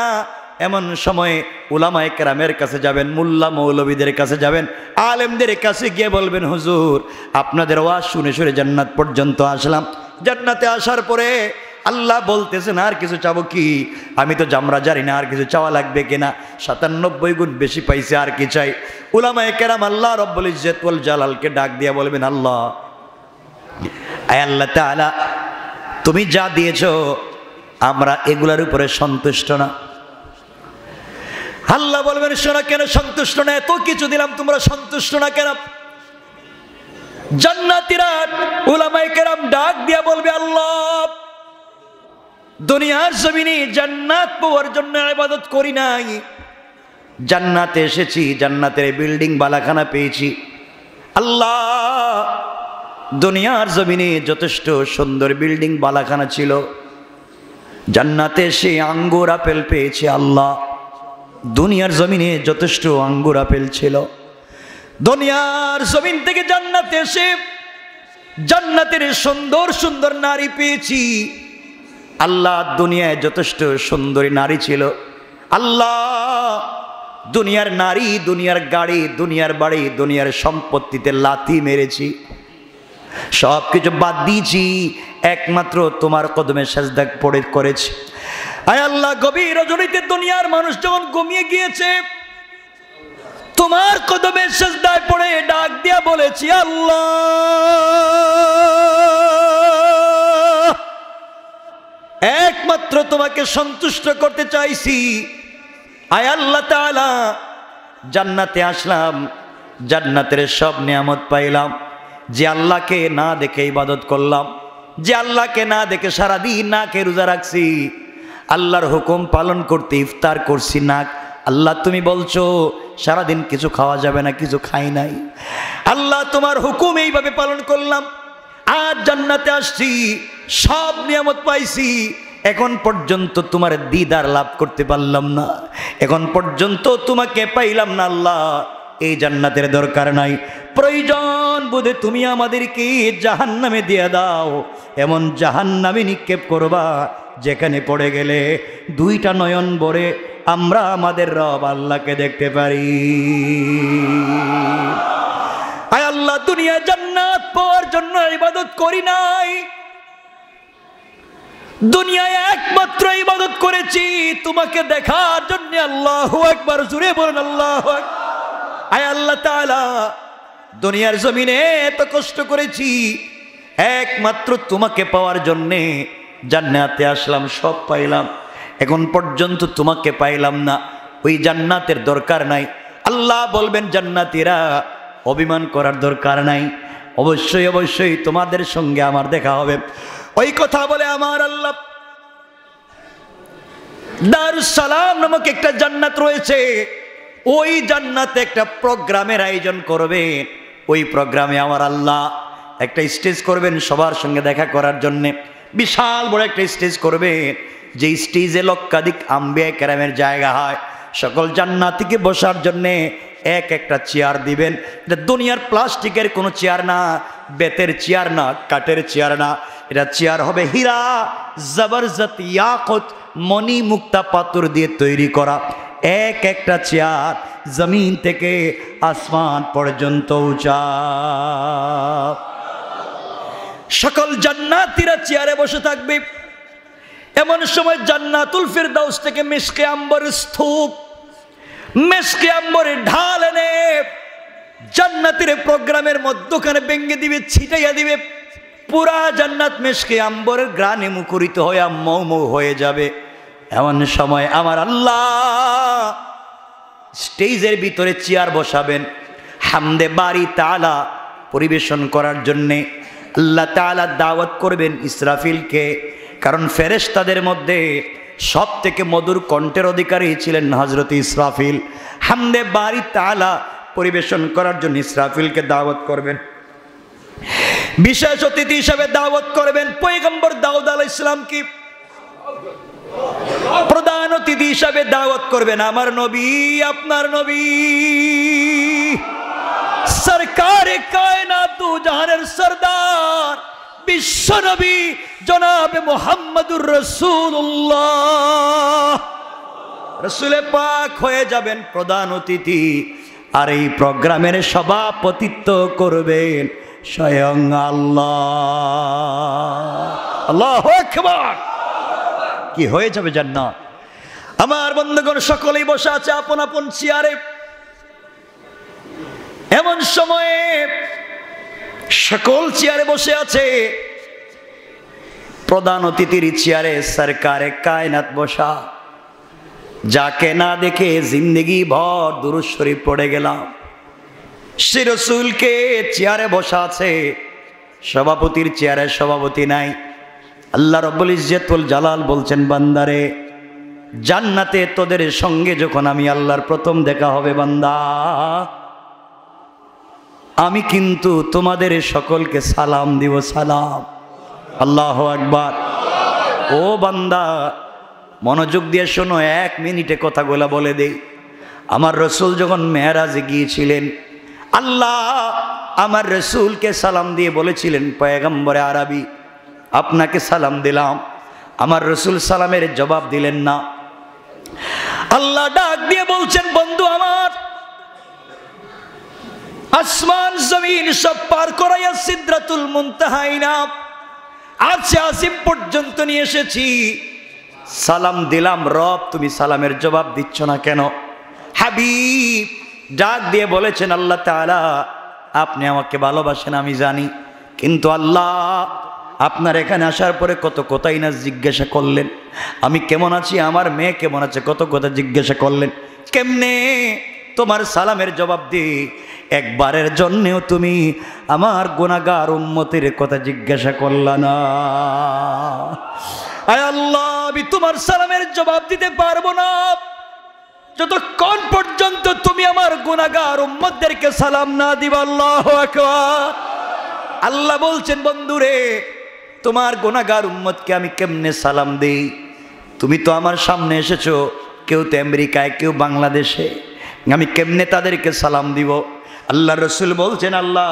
এমন সময়ে উলামায়ে কেরামের কাছে যাবেন, মোল্লা মৌলবীদের কাছে যাবেন, আলেমদের কাছে গিয়ে বলবেন, হুজুর আপনাদের ওয়াজ শুনে শুনে জান্নাত পর্যন্ত আসলাম। জান্নাতে আসার পরে আল্লাহ বলতেছেন আর কিছু চাবো কি? আমি তো জামরা জানি না, আর কিছু চাওয়া লাগবে কিনা? 97 গুণ বেশি পাইছে, আর কি চাই? উলামায়ে কেরাম আল্লাহ রব্বুল ইজ্জত ওয়াল জালালকে ডাক দিয়া বলবেন, আল্লাহ, আয় আল্লাহ তাআলা, তুমি যা দিয়েছো আমরা এগুলার উপরে সন্তুষ্ট না। আল্লাহ বলবেন, শোনা, কেন সন্তুষ্ট না? এত কিছু দিলাম, তোমরা সন্তুষ্ট না কেন? জান্নাতীরা উলামায়ে কেরাম ডাক দিয়া বলবে, আল্লাহ, দুনিয়ার জমিনে জান্নাত পাওয়ার জন্য ইবাদত করি নাই, জান্নাতে এসেছি, জান্নাতের বিল্ডিং বালাখানা পেয়েছি। আল্লাহ, দুনিয়ার জমিনে যথেষ্ট সুন্দর বিল্ডিং বালাখানা ছিল, জান্নাতে এসে আঙ্গুর আপেল পেয়েছি। আল্লাহ, দুনিয়ার জমিনে যথেষ্ট আঙ্গুর আপেল ছিল, দুনিয়ার জমিন থেকে জান্নাতে এসে জান্নাতের সুন্দর সুন্দর নারী পেয়েছি। আল্লাহ, দুনিয়ায় যথেষ্ট সুন্দরী নারী ছিল। আল্লাহ, দুনিয়ার নারী, দুনিয়ার গাড়ি, দুনিয়ার বাড়ি, দুনিয়ার সম্পত্তিতে লাথি মেরেছি, সব কিছু বাদ দিয়েছি, একমাত্র তোমার কদমে সেজদা পড়ে করেছি। আয় আল্লাহ, গভীর রজনীতে দুনিয়ার মানুষ যখন ঘুমিয়ে গিয়েছে, তোমার কদমে সেজদায় পড়ে ডাক দিয়া বলেছি, আল্লাহ, একমাত্র তোমাকে সন্তুষ্ট করতে চাইছি। আয় আল্লাহ তাআলা, জান্নাতে আসলাম, জান্নাতের সব নিয়ামত পাইলাম, যে আল্লাহকে না দেখে ইবাদত করলাম, যে আল্লাহকে না দেখে সারাদিন না খেয়ে রোজা রাখছি, আল্লাহর হুকুম পালন করতে ইফতার করছি না। আল্লাহ, তুমি বলছো সারাদিন কিছু খাওয়া যাবে না, কিছু খাই নাই। আল্লাহ, তোমার হুকুম এইভাবে পালন করলাম, আজ জান্নাতে আসছি, সব নিয়ামত পাইছি, এখন পর্যন্ত তোমার দিদার লাভ করতে পারলাম না, এখন পর্যন্ত তোমাকে পাইলাম না। আল্লাহ, এই জান্নাতের দরকার নাই, প্রয়োজন বোধে তুমি আমাদেরকে জাহান্নামে দিয়ে দাও, এমন জাহান্নামে নিক্ষেপ করবা যেখানে পড়ে গেলে দুইটা নয়ন ভরে আমরা আমাদের রব আল্লাহকে দেখতে পারি। আয় আল্লাহ, দুনিয়া জান্নাত পাওয়ার জন্য ইবাদত করি নাই, দুনিয়ায় একমাত্র ইবাদত করেছি তোমাকে দেখার জন্য। আল্লাহু আকবার, জোরে বলেন আল্লাহু আকবার। আয় আল্লাহ তাআলা, দুনিয়ার জমিনে এত কষ্ট করেছি একমাত্র তোমাকে পাওয়ার জন্যে, জান্নাতে আসলাম, সব পাইলাম, এখন পর্যন্ত তোমাকে পাইলাম না, ওই জান্নাতের দরকার নাই। আল্লাহ বলবেন, জান্নাতীরা, অভিমান করার দরকার নাই, অবশ্যই অবশ্যই তোমাদের সঙ্গে আমার দেখা হবে। ওই কথা বলে আমার আল্লাহ দারুস সালাম নামক একটা জান্নাত রয়েছে, ওই জান্নাতে একটা প্রোগ্রামের আয়োজন করবেন। ওই প্রোগ্রামে আমার আল্লাহ একটা স্টেজ করবেন সবার সঙ্গে দেখা করার জন্যে, বিশাল বড় একটা স্টেজ করবেন, যে স্টেজে লক্ষাধিক আম্বিয়া কেরামের জায়গা হয়। সকল জান্নাতীকে বসার জন্যে এক একটা চেয়ার দিবেন। এটা দুনিয়ার প্লাস্টিকের কোনো চেয়ার না, বেতের চেয়ার না, কাঠের চেয়ার না, এটা চেয়ার হবে হীরা, জবরদস্ত, ইয়াকুত, মণি মুক্তা পাথর দিয়ে তৈরি করা। এক একটা চেয়ার জমিন থেকে আসমান পর্যন্ত উঁচা। সকল জান্নাতীরা চেয়ারে বসে থাকবে। এমন সময় জান্নাতুল ফিরদাউস থেকে মিশকে আম্বরের স্তূপ, মিশকে আম্বরের ঢাল এনে জান্নাতের প্রোগ্রামের মধ্যখানে ভেঙে দিবে, ছিটাইয়া দিবে। পুরা জান্নাত মিশকে আম্বরের গ্রানে মুখরিত হয়ে মৌ মৌ হয়ে যাবে। এমন সময় আমার আল্লাহ স্টেজের ভিতরে চেয়ার বসাবেন, হামদে বারি তাআলা পরিবেশন করার জন্যে। আল্লাহ তাআলা দাওয়াত করবেন ইসরাফিলকে, কারণ ফেরেশতাদের মধ্যে সব থেকে মধুর কণ্ঠের অধিকারী ছিলেন হযরত ইসরাফিল। হামদে বারি তাআলা পরিবেশন করার জন্য ইসরাফিলকে দাওয়াত করবেন। বিশেষ অতিথি হিসাবে দাওয়াত করবেন পয়গম্বর দাউদ আলাইহিস সালামকে। প্রধান অতিথি হিসাবে দাওয়াত করবেন আমার নবী, আপনার নবী, সরকারে কায়নাত দু জাহানের সরদার বিশ্ব নবী জনাবে মুহাম্মদুর রাসূলুল্লাহ রসুলে পাক হয়ে যাবেন প্রধান অতিথি, আর এই প্রোগ্রামের সভাপতিত্ব করবেন স্বয়ং আল্লাহ। আল্লাহু আকবার। কি হয়ে যাবে জান্নাত। আমার বন্ধুগণ সকলেই বসে আছে আপন আপন চেয়ারে। এমন সময়ে সকল চেয়ারে বসে আছে, প্রধান অতিথির চেয়ারে সরকারে কায়নাত বসা, যাকে না দেখে জিন্দগি ভর দুরূদ শরীফ পড়ে গেলাম। সে রসুলকে চেয়ারে বসা আছে, সভাপতির চেয়ারে সভাপতি নাই। আল্লাহ রব্বুল ইজ্জত ওয়াল জালাল বলছেন, বান্দারে জান্নাতে তোদের সঙ্গে যখন আমি আল্লাহর প্রথম দেখা হবে বান্দা, আমি কিন্তু তোমাদের সকলকে সালাম দিব। সালাম। আল্লাহু আকবার। ও বান্দা মনোযোগ দিয়ে শোনো, 1 মিনিটে কথাগুলা বলে দেই। আমার রসুল যখন মেরাজে গিয়েছিলেন, আল্লাহ আমার রসুলকে সালাম দিয়ে বলেছিলেন, পয়গম্বরে আরবি আপনাকে সালাম দিলাম। আমার রসুল সালামের জবাব দিলেন না। আল্লাহ ডাক দিয়ে বলছেন, বন্ধু আমার, আসমান জমিন সব পার করাইয়া সিদরাতুল মুনতাহাইনা আরশে আসিম পর্যন্ত নিয়ে এসেছি, সালাম দিলাম। রব তুমি সালামের জবাব দিচ্ছ না কেন? হাবিব ডাক দিয়ে বলেছেন, আল্লাহ তাআলা আপনি আমাকে ভালোবাসেন আমি জানি, কিন্তু আল্লাহ আপনার এখানে আসার পরে কত কথাই না জিজ্ঞাসা করলেন, আমি কেমন আছি, আমার মেয়ে কেমন আছে, কত কথা জিজ্ঞাসা করলেন। কেমনে তোমার সালামের জবাব দি? একবারের জন্যেও তুমি আমার গুনাহগার উম্মতের কথা জিজ্ঞাসা করলা না। আয় আল্লাহ, আমি তোমার সালামের জবাব দিতে পারবো না যতক্ষণ পর্যন্ত তুমি আমার গুনাহগার উম্মতদেরকে সালাম না দিবা। আল্লাহু আকবার। আল্লাহ বলছেন, বন্ধুরে তোমার গুনাহগার উম্মতকে আমি কেমনে সালাম দেই? তুমি তো আমার সামনে এসেছো, কেউ তো আমেরিকায়, কেউ বাংলাদেশে, আমি কেমনে তাদেরকে সালাম দিব? আল্লাহ রসুল বলছেন, আল্লাহ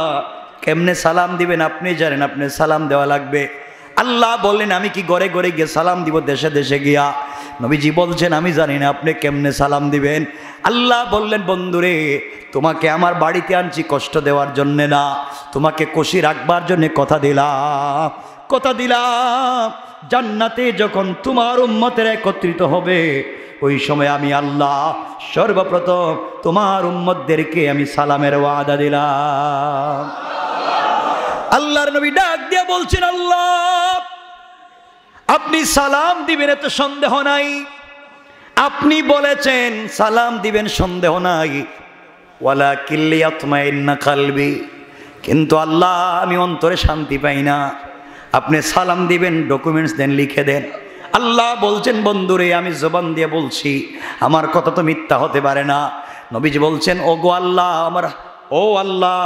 কেমনে সালাম দিবেন আপনি জানেন, আপনি সালাম দেওয়া লাগবে। আল্লাহ বললেন, আমি কি ঘরে ঘরে গিয়ে সালাম দিব, দেশে দেশে গিয়া? নবীজি বলছেন, আমি জানি না আপনি কেমনে সালাম দিবেন। আল্লাহ বললেন, বন্ধুরে তোমাকে আমার বাড়িতে আনছি কষ্ট দেওয়ার জন্যে না, তোমাকে খুশি রাখবার জন্যে কথা দিলাম। কথা দিলাম জান্নাতে যখন তোমার উম্মতের একত্রিত হবে, ওই সময় আমি আল্লাহ সর্বপ্রথম তোমার উম্মতদেরকে আমি সালামের ওয়াদা দিলাম। আল্লাহর নবী ডাক দিয়ে বলছেন, আল্লাহ আপনি সালাম দিবেন এত সন্দেহ নাই, আপনি বলেছেন সালাম দিবেন সন্দেহ নাই, ওয়ালাকিন লিয়াতমাইন্না কলবি, কিন্তু আল্লাহ আমি অন্তরে শান্তি পাই না। আপনি সালাম দিবেন, ডকুমেন্টস দেন, লিখে দেন। আল্লাহ বলছেন, বন্ধুরে আমি জবান দিয়ে বলছি, আমার কথা তো মিথ্যা হতে পারে না। নবীজি বলছেন, ও গো আল্লাহ, ও আল্লাহ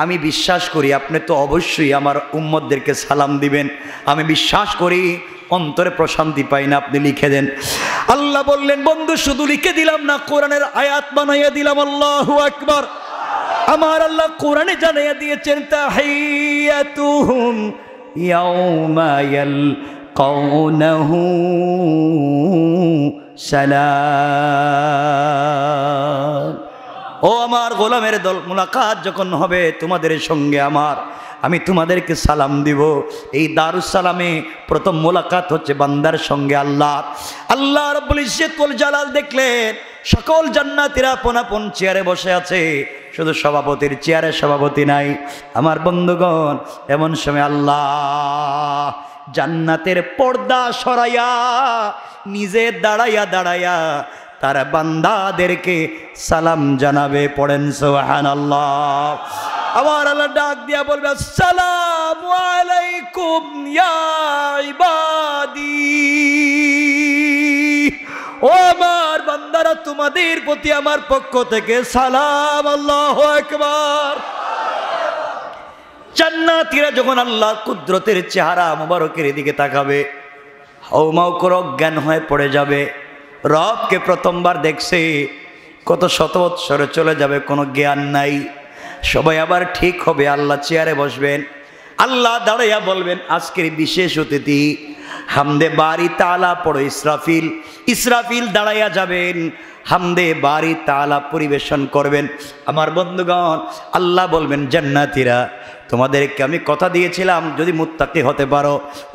আমি বিশ্বাস করি আপনি তো অবশ্যই আমার উম্মতদেরকে সালাম দিবেন, আমি বিশ্বাস করি, অন্তরে প্রশান্তি পাই না, আপনি লিখে দেন। আল্লাহ বললেন, বন্ধু শুধু লিখে দিলাম না, কোরআনের আয়াত বানাইয়া দিলাম। আল্লাহু আকবার। আমার আল্লাহ কোরআনে জানাইয়া দিয়েছেন, তাহিয়াতুহুম ইয়াউমা ইয়ালকাউনাহু সালাম। ও আমার গোলামের দল, মুলাকাত যখন হবে তোমাদের সঙ্গে আমি তোমাদেরকে সালাম দিব। এই দারুস সালামে প্রথম মুলাকাত হচ্ছে বান্দার সঙ্গে আল্লাহ। আল্লাহ রাব্বুল ইজ্জত ওয়াল জালাল দেখলেন সকল জান্নাতীরা আপন আপন চেয়ারে বসে আছে, শুধু সভাপতির চেয়ারে সভাপতি নাই। আমার বন্ধুগণ, এমন সময় আল্লাহ জান্নাতের পর্দা সরাইয়া নিজে দাঁড়াইয়া দাঁড়াইয়া তার বান্দাদেরকে সালাম জানাবে। পড়েন সুবহানাল্লাহ। আমার আল্লাহ ডাক দিয়া বলবে, আসসালামু আলাইকুম ইয়া ইবাদি। ও আমার বান্দারা, তোমাদের প্রতি আমার পক্ষ থেকে সালাম। আল্লাহু আকবার। জান্নাতীরা যখন আল্লাহ কুদরতের চেহারা মুবারকের দিকে তাকাবে, হাউমাউ করে অজ্ঞান হয়ে পড়ে যাবে। রবকে প্রথমবার দেখছে, কত শত বৎসরে চলে যাবে, কোনো জ্ঞান নাই। সবাই আবার ঠিক হবে, আল্লাহ চেয়ারে বসবেন। আল্লাহ দাঁড়াইয়া বলবেন, আজকের বিশেষ অতিথি হামদে বারি তাআলা পড়ো ইসরাফিল। ইসরাফিল দাঁড়াইয়া যাবেন, হামদে বারি তাআলা পরিবেশন করবেন। আমার বন্ধুগণ, আল্লাহ বলবেন জান্নাতীরা তোমাদেরকে আমি কথা দিয়েছিলাম যদি মুত্তাকি হতে পারো,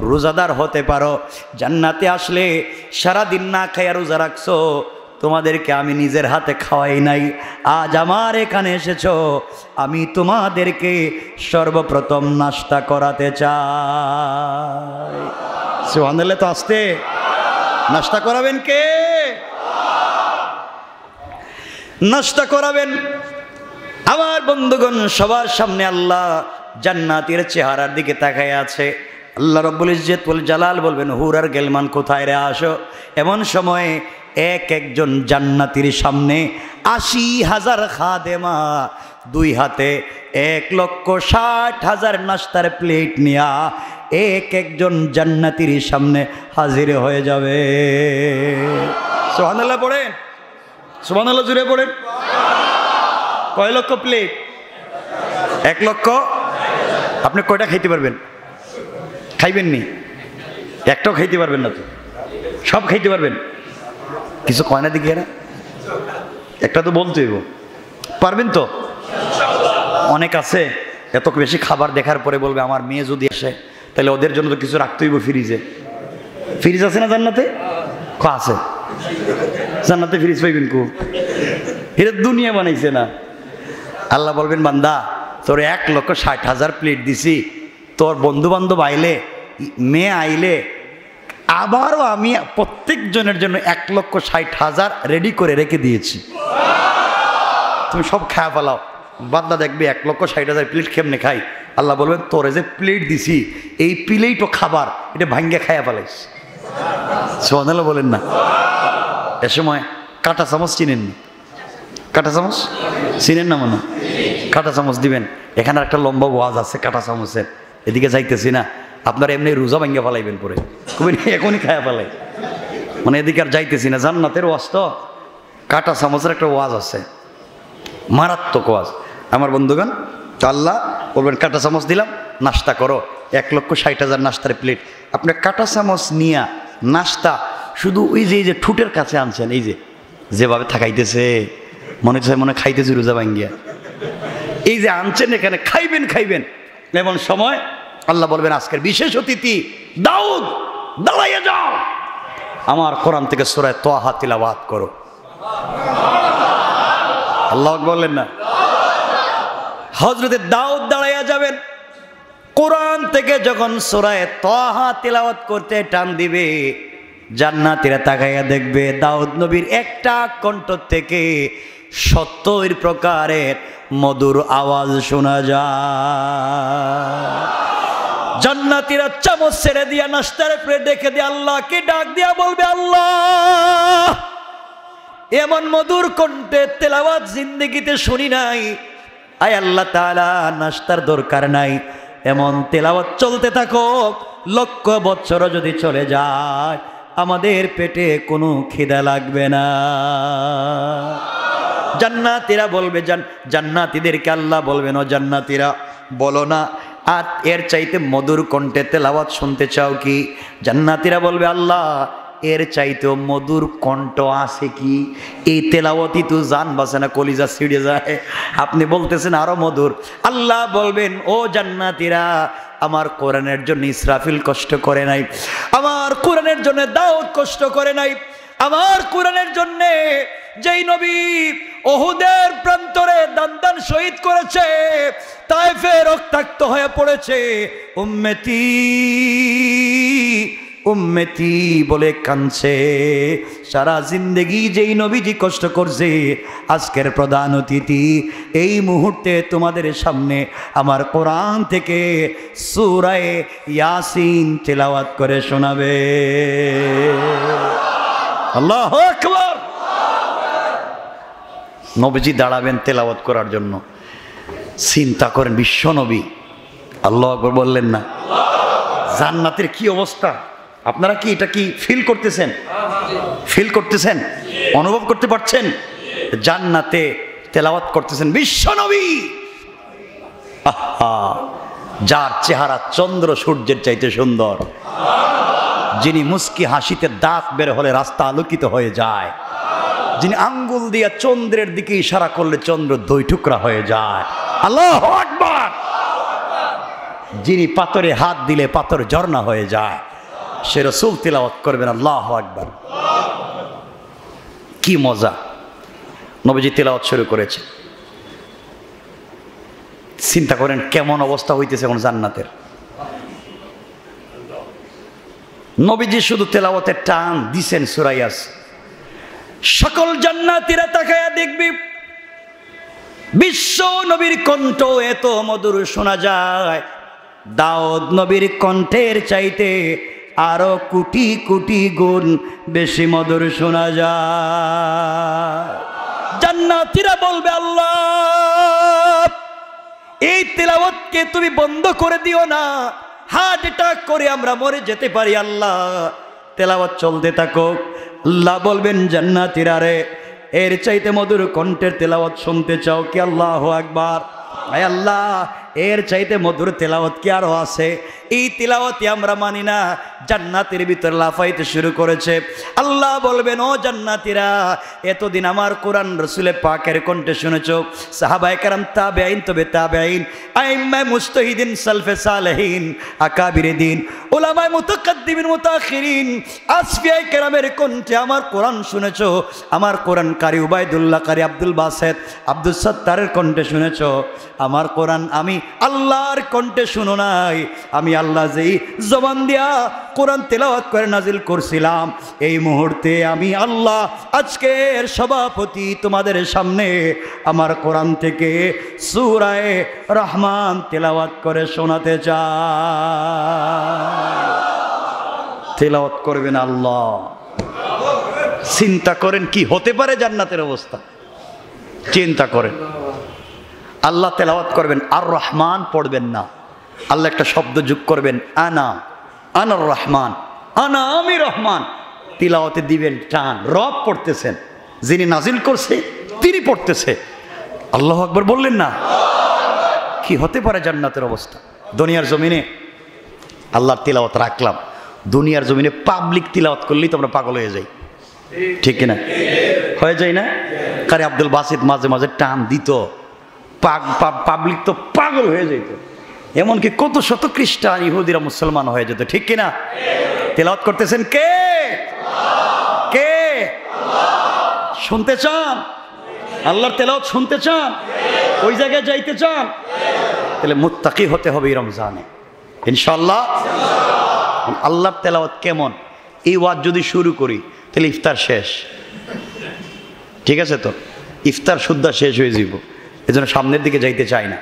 রোজাদার হতে পারো, জান্নাতে আসলে সারাদিন না খাইয়া রোজা রাখছো, তোমাদেরকে আমি নিজের হাতে খাওয়াই নাই, আজ আমার এখানে এসেছো, আমি তোমাদেরকে সর্বপ্রথম নাস্তা করাতে চাই। সুবহানাল্লাহ। তো আসতে নাস্তা করাবেন কে? নাস্তা করাবেন। আমার বন্ধুগণ, সবার সামনে আল্লাহ জান্নাতের চেহারার দিকে তাকায় আছে। আল্লাহ রাব্বুল ইজ্জত ওয়াল জালাল বলবেন হুর আর গেলমান কোথায় রে আসো। এমন সময়ে এক একজন জান্নাতীর সামনে ৮০,০০০ খাদেমা দুই হাতে ১,৬০,০০০ নাস্তার প্লেট নিয়া এক একজন জান্নাতীর সামনে হাজির হয়ে যাবে। সুবহানাল্লাহ পড়েন, সুবহানাল্লাহ জুড়ে পড়েন। কয় লক্ষ প্লেট? ১,০০,০০০। আপনি কয়টা খাইতে পারবেন? খাইবেন নি? একটাও খাইতে পারবেন না তো? সব খাইতে পারবেন? কিছু কয় না দিকে না, একটা তো বলতেই পারবেন তো? অনেক আছে এত বেশি খাবার দেখার পরে বলবে আমার মেয়ে যদি আসে তাহলে ওদের জন্য তো কিছু রাখতে হইব ফ্রিজে। ফ্রিজ আছে না জান্নাতে? আছে জান্নাতে ফ্রিজ পাইবেন কো? এটা দুনিয়া বানাইছে না। আল্লাহ বলবেন বান্দা তোর ১,৬০,০০০ প্লেট দিছি, তোর বন্ধু বান্ধব আইলে, মেয়ে আইলে আবারও আমি প্রত্যেক জনের জন্য ১,৬০,০০০ রেডি করে রেখে দিয়েছি, তুমি সব খায়া ফেলাও। বান্দা দেখবে ১,৬০,০০০ প্লেট কেমনে খাই। আল্লাহ বলবেন তোরে যে প্লেট দিছি এই প্লেটও খাবার, এটা ভাঙ্গে খায়া ফেলাইস। সুবহানাল্লাহ বলেন না। এ সময় কাঁটা চামচ চিনেন? কাঁটা চামচ চিনেন না? মনে কাঁটা চামচ দিবেন। এখানে একটা লম্বা ওয়াজ আছে কাঁটা চামচের, এদিকে যাইতেছি না, আপনারা এমনি রোজা ভাঙ্গে ফেলাইবেন পরে, খুবই এখনই খায়া ফেলাই, মানে এদিকে আর যাইতেছি না। জান্নাতের ওয়াজ তো, কাঁটা চামচের একটা ওয়াজ আছে, মারাত্মক ওয়াজ। আমার বন্ধুগণ, তো আল্লাহ বলবেন কাঁটা চামচ দিলাম, নাস্তা করো। ১,৬০,০০০ নাস্তার প্লেট। আপনি কাঁটা চামচ নিয়া নাস্তা শুধু ওই যে ঠুটের কাছে আনছেন, এই যেভাবে থাকাইতেছে মনে হচ্ছে মনে খাইতেছি রোজা ভাঙ্গিয়া, এই যে আনছেন এখানে খাইবেন খাইবেন। এমন সময় আল্লাহ বলবেন আজকের বিশেষ অতিথি দাউদ দাঁড়াইয়া যাও, আমার কোরআন থেকে সূরা তাহা তিলাওয়াত করো। আল্লাহ বললেন না? হযরতে দাউদ দাঁড়াইয়া যাবেন, কোরআন থেকে যখন সূরা তাহা তিলাওয়াত করতে টান দিবে, জান্নাতীরা তাকাইয়া দেখবে দাউদ নবীর একটা কণ্ঠ থেকে ৭০ প্রকারের মধুর আওয়াজ শোনা যায়। জান্নাতীরা চামচ ছেড়ে দিয়া নাস্তার প্লেট রেখে দিয়ে আল্লাহকে ডাক দিয়া বলবে আল্লাহ এমন মধুর কণ্ঠে তেলাওয়াত জিন্দেগিতে শুনি নাই। আয় আল্লাহ তাআলা নাস্তার দরকার নাই, এমন তেলাওয়াত চলতে থাকুক, লক্ষ বছর যদি চলে যায় আমাদের পেটে কোনো খিদা লাগবে না। জান্নাতীরা বলবে, জান্নাতীদেরকে আল্লাহ বলবেন ও জান্নাতীরা বলো না আর এর চাইতে মধুর কণ্ঠে তেলাওয়াত শুনতে চাও কি? জান্নাতীরা বলবে আল্লাহ এর চাইতেও মধুর কণ্ঠ আছে কি? এই তেলাওয়াতই তো জান বাঁচে না, কলিজা ছিঁড়ে যায়, আপনি বলতেছেন আরো মধুর। আল্লাহ বলবেন ও জান্নাতীরা আমার কোরআনের জন্য ইসরাফিল কষ্ট করে নাই, আমার কোরআনের জন্য দাউদ কষ্ট করে নাই, আমার কোরআনের জন্য যেই নবী ওহুদের প্রান্তরে দান শহীদ করেছে, তায়েফে রক্তাক্ত হয়ে পড়েছে, উম্মতি উম্মতি বলে কাঁদছে, সারা জিন্দেগি যেই নবীজি কষ্ট করছে, আজকের প্রধান অতিথি এই মুহূর্তে তোমাদের সামনে আমার কোরআন থেকে সূরা ইয়াসিন তেলাওয়াত করে শোনাবে। আল্লাহু আকবার। নবীজি দাঁড়াবেন তেলাওয়াত করার জন্য। চিন্তা করেন বিশ্ব নবী, আল্লাহু আকবার বললেন না? জান্নাতের কি অবস্থা, আপনারা কি এটা কি ফিল করতেছেন? ফিল করতেছেন? অনুভব করতে পারছেন? জান্নাতে তেলাওয়াত করতেছেন বিশ্ব নবী, আহা, যার চেহারা চন্দ্র সূর্যের চাইতে সুন্দর, যিনি মুস্কি হাসিতে দাঁত বের হলে রাস্তা আলোকিত হয়ে যায়, যিনি আঙ্গুল দিয়ে চন্দ্রের দিকে ইশারা করলে চন্দ্র দুই টুকরা হয়ে যায়। আল্লাহু আকবার। যিনি পাথরে হাত দিলে পাথর ঝর্ণা হয়ে যায়, সে রাসূল তিলাওয়াত করবেন আল্লাহু আকবার। কি মজা! নবীজি তিলাওয়াত শুরু করেছে। চিন্তা করেন কেমন অবস্থা হইতেছে এখন জান্নাতের। নবীজি শুধু তেলাওয়াতের টান দিছেন সূরা ইয়াসিন। সকল জান্নাতীরা তাকায়া দেখবি বিশ্ব নবীর কণ্ঠ এত মধুর শোনা যায়, দাউদ নবীর কণ্ঠের চাইতে আরো কোটি কোটি গুণ বেশি মধুর শোনা যায়। জান্নাতীরা বলবে, আল্লাহ এই তিলাওয়াতকে তুমি বন্ধ করে দিও না, হার্ট অ্যাটাক করে আমরা মরে যেতে পারি। আল্লাহ তেলাওয়াত চলতে থাকুক। আল্লাহ বলবেন, জান্নাতীরা রে, এর চাইতে মধুর কণ্ঠের তেলাওয়াত শুনতে চাও কি? আল্লাহু আকবার। আয় আল্লাহ, এর চাইতে মধুর তেলাওয়াত কি আরো আছে? এই তেলাওয়াতই আমরা মানি না। জান্নাতের ভিতর লাফাইতে শুরু করেছে। আল্লাহ বলবেন, ও জান্নাতীরা, এতদিন আমার কোরআন রাসূলের পাকের কণ্ঠে শুনেছো, সাহাবায়ে কেরাম, তাবেঈন, তবে তাবেঈন, আইম্মায়ে মুজতাহিদিন, সালফে সালেহিন, আকাবিরে দিন, উলামায়ে মুতাকাদ্দিমিন, মুতাআখিরিন, আসফিয়ায়ে কেরামের কণ্ঠে আমার কোরআন শুনেছো। আমার কোরআন কারি উবাইদুল্লাহ কারি, আব্দুল বাসেত, আব্দুল সত্তারের কণ্ঠে শুনেছো। আমার কোরআন আমি আল্লাহর কণ্ঠে শুনো নাই। আমি আল্লাহ যেই জবান দিয়া কোরআন তেলাওয়াত করে নাজিল করছিলাম, এই মুহূর্তে আমি আল্লাহ আজকের সভাপতি তোমাদের সামনে আমার কোরআন থেকে সূরা রহমান তেলাওয়াত করে শোনাতে চাই। তেলাওয়াত করবেন আল্লাহ। চিন্তা করেন কি হতে পারে জান্নাতের অবস্থা। চিন্তা করেন, আল্লাহ তেলাওয়াত করবেন, আর রহমান পড়বেন না। আল্লাহ একটা শব্দ যোগ করবেন, আনা, আনার রহমান, আনা, আমি রহমান। তিলাওয়াতে দিবেন টান। রব পড়তেছেন, যিনি নাজিল করছে তিনি পড়তেছে। আল্লাহু আকবার বললেন না? কি হতে পারে জান্নাতের অবস্থা। দুনিয়ার জমিনে আল্লাহর তিলাওয়াত রাখলাম, দুনিয়ার জমিনে পাবলিক তিলাওয়াত করলেই তো আমরা পাগল হয়ে যাই, ঠিক কিনা? হয়ে যায় না? কারি আব্দুল বাসিত মাঝে মাঝে টান দিত, পাবলিক তো পাগল হয়ে যেত। এমনকি কত শত খ্রিস্টান, ইহুদিরা মুসলমান হয়ে যেত, ঠিক কিনা? তেলাওয়াত করতেছেন কে? কে? শুনতে চান? আল্লাহর তেলাওয়াত শুনতে চান? ওই জায়গায় যাইতে চান? তাহলে মুত্তাকি হতে হবে এই রমজানে, ইনশাআল্লাহ। আল্লাহর তেলাওয়াত কেমন? এই ওয়াজ যদি শুরু করি তাহলে ইফতার শেষ, ঠিক আছে তো? ইফতার সুদ্ধা শেষ হয়ে যাব। এজন্য সামনের দিকে যাইতে চাই না,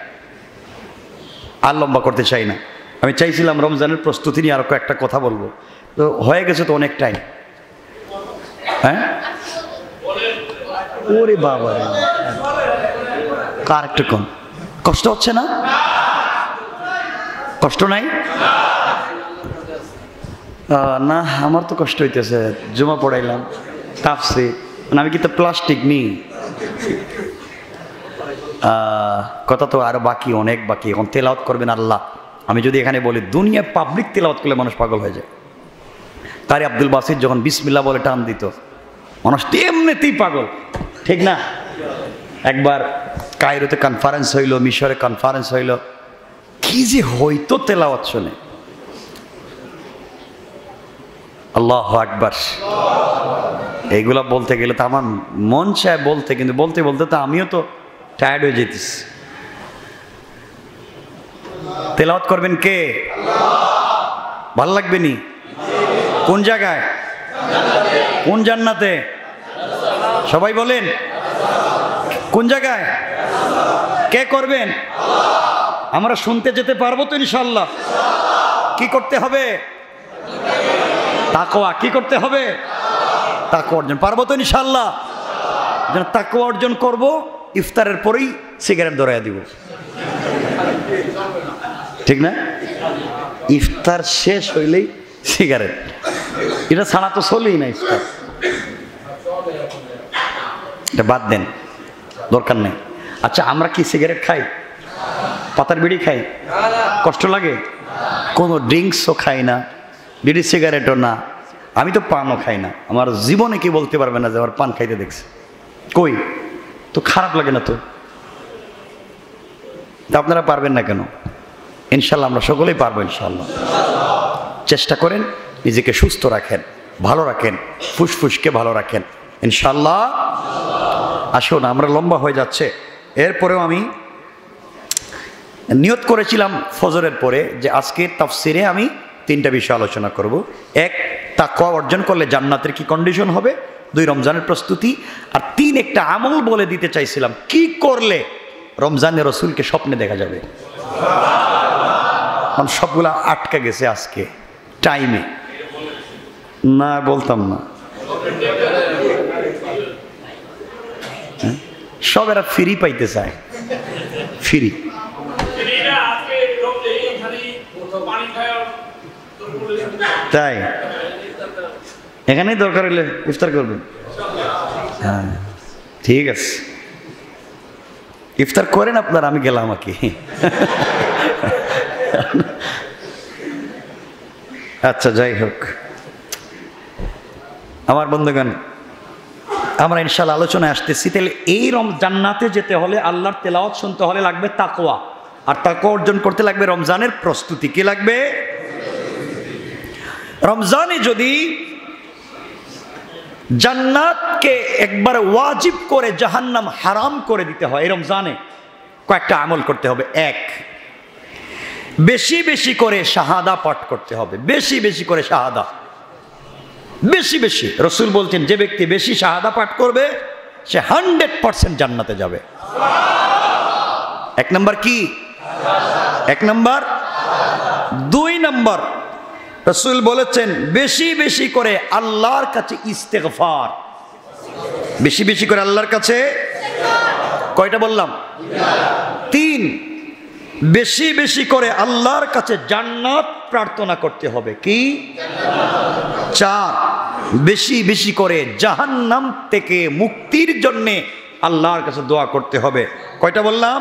আর লম্বা করতে চাই না। আমি চাইছিলাম রমজানের প্রস্তুতি নিয়ে আরো কয়েকটা কথা বলবো, তো হয়ে গেছে তো অনেক টাইম। হ্যাঁ, ওরে বাবা, কার একটু কম কষ্ট হচ্ছে না? কষ্ট নাই না? আমার তো কষ্ট হইতেছে। জুমা পড়াইলাম, তাফসীর, মানে আমি কিন্তু প্লাস্টিক নিই। কথা তো আরো বাকি, অনেক বাকি। এখন তেলাওয়াত করবেন আল্লাহ। আমি যদি এখানে বলি দুনিয়া পাবলিক তেলাওয়াত করলে মানুষ পাগল হয়ে যায়। কারি আব্দুল বাসিত যখন বিসমিল্লাহ বলে টান দিত, মানুষ এমনিতেই পাগল, ঠিক না? একবার কায়রোতে কনফারেন্স হইল, মিশরে কনফারেন্স হইল, কি যে হইতো তেলাওয়াত শুনে। আল্লাহু আকবার। এইগুলা বলতে গেলে তো আমার মন চায় বলতে, কিন্তু বলতে বলতে তো আমিও তো টায়ার্ড হয়ে যেতেছি। তেলাওয়াত করবেন কে? ভাল লাগবে নি? কোন জায়গায়? কোন জান্নাতে? সবাই বলেন, কোন জায়গায়? কে করবেন? আমরা শুনতে যেতে পারবো তো ইনশাআল্লাহ? কি করতে হবে? তাকওয়া। কি করতে হবে? তাকওয়া অর্জন। পারবো তো ইনশাআল্লাহ? যেন তাকওয়া অর্জন করব, ইফতারের পরেই সিগারেট ধরাইয়া দিব, ঠিক না? ইফতার শেষ হইলেই সিগারেট, এটা ছাড়া তো চলেই না ইফতার। এটা বাদ দেন, দরকার নেই। আচ্ছা, আমরা কি সিগারেট খাই? পাতার বিড়ি খাই? কষ্ট লাগে? কোনো ড্রিঙ্কসও খাই না, বিড়ি সিগারেটও না, আমি তো পানও খাই না, আমার জীবনে কি বলতে পারবে না যে আমার পান খাইতে দেখছে, কই তো খারাপ লাগে না তো? আপনারা পারবেন না কেন? ইনশাল্লাহ আমরা সকলেই পারবো ইনশাল্লাহ। চেষ্টা করেন, নিজেকে সুস্থ রাখেন, ভালো রাখেন, ফুসফুসকে ভালো রাখেন ইনশাল্লাহ। আসুন, আমরা লম্বা হয়ে যাচ্ছে, এরপরেও আমি নিয়ত করেছিলাম ফজরের পরে যে আজকের তাফসিরে আমি 3টা বিষয় আলোচনা করব। 1, তাকওয়া অর্জন করলে জান্নাতের কি কন্ডিশন হবে। 2, রমজানের প্রস্তুতি। আর 3, একটা আমল বলে দিতে চাইছিলাম কি করলে রমজানের রসুলকে স্বপ্নে দেখা যাবে। সবগুলা আটকা গেছে আজকে টাইমে, না বলতাম না। সব এরা ফ্রি পাইতে চায়, ফ্রি। তাই এখানেই দরকার হলে ইফতার করবেন। হ্যাঁ ঠিক আছে, ইফতার করেন আপনার, আমি গেলাম আর কি। আচ্ছা, যাই হোক আমার বন্ধুগণ, আমরা ইনশাআল্লাহ আলোচনায় আসতেছি। তাহলে এই জান্নাতে যেতে হলে, আল্লাহর তেলাওয়াত শুনতে হলে লাগবে তাকওয়া, আর তাকওয়া অর্জন করতে লাগবে রমজানের প্রস্তুতি। কি লাগবে? রমজানে যদি জান্নাতকে একবার ওয়াজিব করে জাহান্নাম হারাম করে দিতে হয়, এই রমজানে কয়েকটা আমল করতে হবে। 1, বেশি বেশি করে শাহাদা পাঠ করতে হবে, বেশি বেশি করে শাহাদা, বেশি বেশি। রসুল বলছেন যে ব্যক্তি বেশি শাহাদা পাঠ করবে সে 100% জান্নাতে যাবে। 1 নম্বর কি? 1 নম্বর। 2 নম্বর, রসুল বলেছেন বেশি বেশি করে আল্লাহর কাছে ইস্তেগফার, বেশি বেশি করে আল্লাহর কাছে। কয়টা বললাম? 3, বেশি বেশি করে আল্লাহর কাছে জান্নাত প্রার্থনা করতে হবে। কি? 4, বেশি বেশি করে জাহান্নাম থেকে মুক্তির জন্যে আল্লাহর কাছে দোয়া করতে হবে। কয়টা বললাম?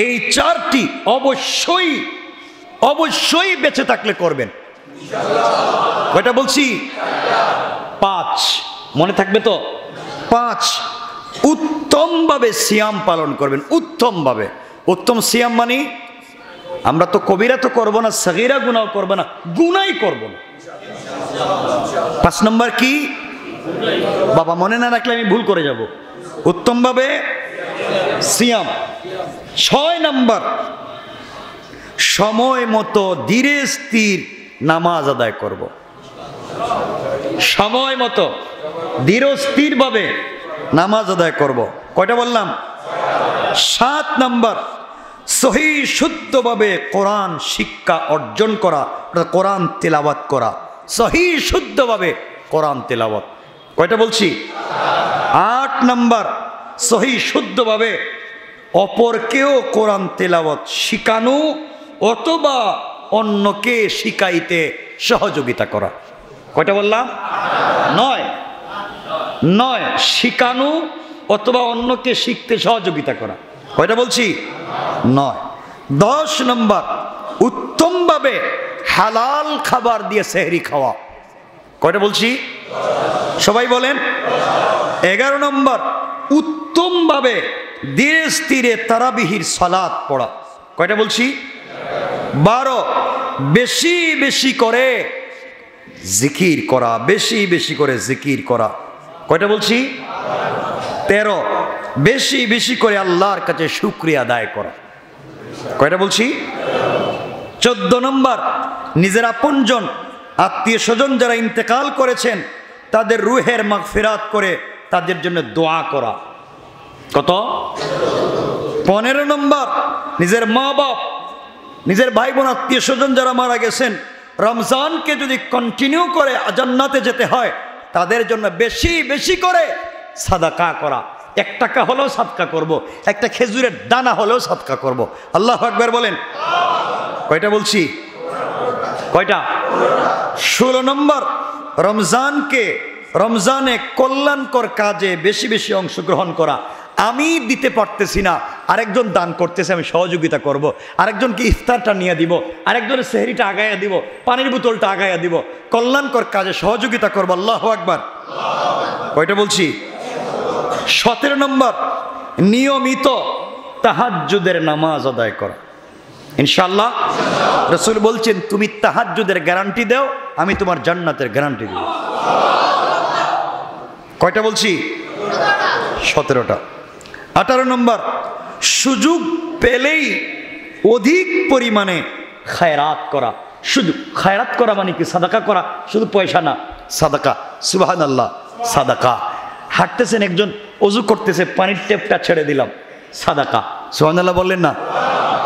এই 4টি অবশ্যই অবশ্যই বেঁচে থাকলে করবেন। কয়টা বলছি? 5, মনে থাকবে তো? 5, উত্তমভাবে সিয়াম পালন করবেন, উত্তমভাবে। উত্তম সিয়াম মানে আমরা তো কবিরা তো করবো না, সগীরা গুনাহ করবো না, গুনাই করবো না। 5 নম্বর কি? বাবা মনে না রাখলে আমি ভুল করে যাব। উত্তমভাবে সিয়াম। 6 নম্বর, সময় মতো ধীরে স্থির নামাজ আদায় করব। সময় মতো ধীর স্থির ভাবে নামাজ আদায় করব। কয়টা বললাম? 7 নম্বর, সহি শুদ্ধভাবে কোরআন শিক্ষা অর্জন করা, কোরআন তেলাওয়াত করা, সহি শুদ্ধভাবে কোরআন তেলাওয়াত। কয়টা বলছি? 8 নম্বর, সহি শুদ্ধভাবে অপরকেও কোরআন তেলাওয়াত শিখানো অথবা অন্যকে শিখাইতে সহযোগিতা করা। কয়টা বললাম? 9, শিখানো অথবা অন্যকে শিখতে সহযোগিতা করা। কয়টা বলছি? 9। 10 নম্বর, উত্তমভাবে হালাল খাবার দিয়ে সেহরি খাওয়া। কয়টা বলছি? সবাই বলেন। 11 নম্বর, উত্তমভাবে ধীরে স্থিরে তারাবিহির সালাত পড়া। কয়টা বলছি? 12, বেশি বেশি করে জিকির করা, বেশি বেশি করে জিকির করা। কয়টা বলছি? 13, বেশি বেশি করে আল্লাহর কাছে শুকরিয়া আদায় করা। কয়টা বলছি? 14 নম্বর, নিজের আপনজন আত্মীয় স্বজন যারা ইন্তেকাল করেছেন তাদের রুহের মাগফিরাত করে তাদের জন্য দোয়া করা। কত? 15 নম্বর, নিজের মা বাপ, নিজের ভাই বোন, আত্মীয় স্বজন যারা মারা গেছেন রমজানকে যদি কন্টিনিউ করে জান্নাতে যেতে হয় তাদের জন্য বেশি বেশি করে সাদাকা করা। 1 টাকা হলেও সাদকা করব, একটা খেজুরের দানা হলেও সাদকা করব। আল্লাহু আকবার বলেন। কয়টা বলছি? কয়টা? 16 নম্বর, রমজানে কল্যাণকর কাজে বেশি বেশি অংশগ্রহণ করা। আমি দিতে পারতেছি না, আরেকজন দান করতেছে, আমি সহযোগিতা করব। আরেকজনকে ইফতারটা নিয়ে দিব, আরেকজনের সেহরিটা আগাইয়া দিব, পানির বোতলটা আগাইয়া দিব, কল্যাণকর কাজে সহযোগিতা করবো। আল্লাহু আকবার। কয়টা বলছি? 17 নম্বর, নিয়মিত তাহাজ্জুদের নামাজ আদায় করা। ইনশাআল্লাহ রাসূল বলছেন, তুমি তাহাজ্জুদের গ্যারান্টি দাও, আমি তোমার জান্নাতের গ্যারান্টি দেব। কয়টা বলছি? 17টা। 18 নম্বর, সুযোগ পেলেই অধিক পরিমাণে খায়রাত করা। শুধু খায়রাত করা মানে কি? সাদাকা করা, শুধু পয়সা না, সাদাকা। সুবহানাল্লাহ, সাদাকা। হাঁটতেছেন একজন, ওযু করতেছে, পানির টেপটা ছেড়ে দিলাম, সাদাকা। সুবহানাল্লাহ বললেন না?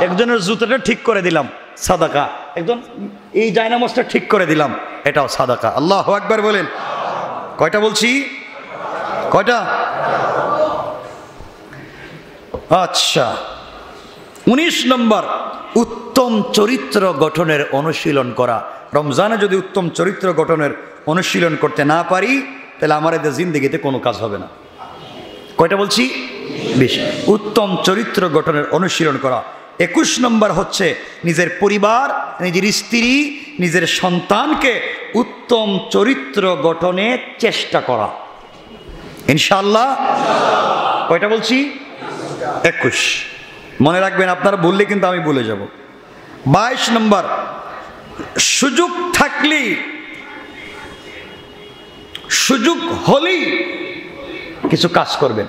একজনের জুতাটা ঠিক করে দিলাম, সাদাকা। একজন এই জায়নামাজটা ঠিক করে দিলাম, এটাও সাদাকা। আল্লাহু আকবার বলেন। কয়টা বলছি? কয়টা? আচ্ছা। 19 নম্বর, উত্তম চরিত্র গঠনের অনুশীলন করা। রমজানে যদি উত্তম চরিত্র গঠনের অনুশীলন করতে না পারি, তাহলে আমার এদের জিন্দেগিতে কোনো কাজ হবে না। কয়টা বলছি? 20। উত্তম চরিত্র গঠনের অনুশীলন করা। 21 নম্বর হচ্ছে নিজের পরিবার, নিজের স্ত্রী, নিজের সন্তানকে উত্তম চরিত্র গঠনের চেষ্টা করা। ইনশাআল্লাহ। কয়টা বলছি? 21। মনে রাখবেন, আপনারা বললে কিন্তু আমি ভুলে যাব। 22 নম্বর, সুযোগ থাকলেই, সুযোগ হলেই কিছু কাজ করবেন।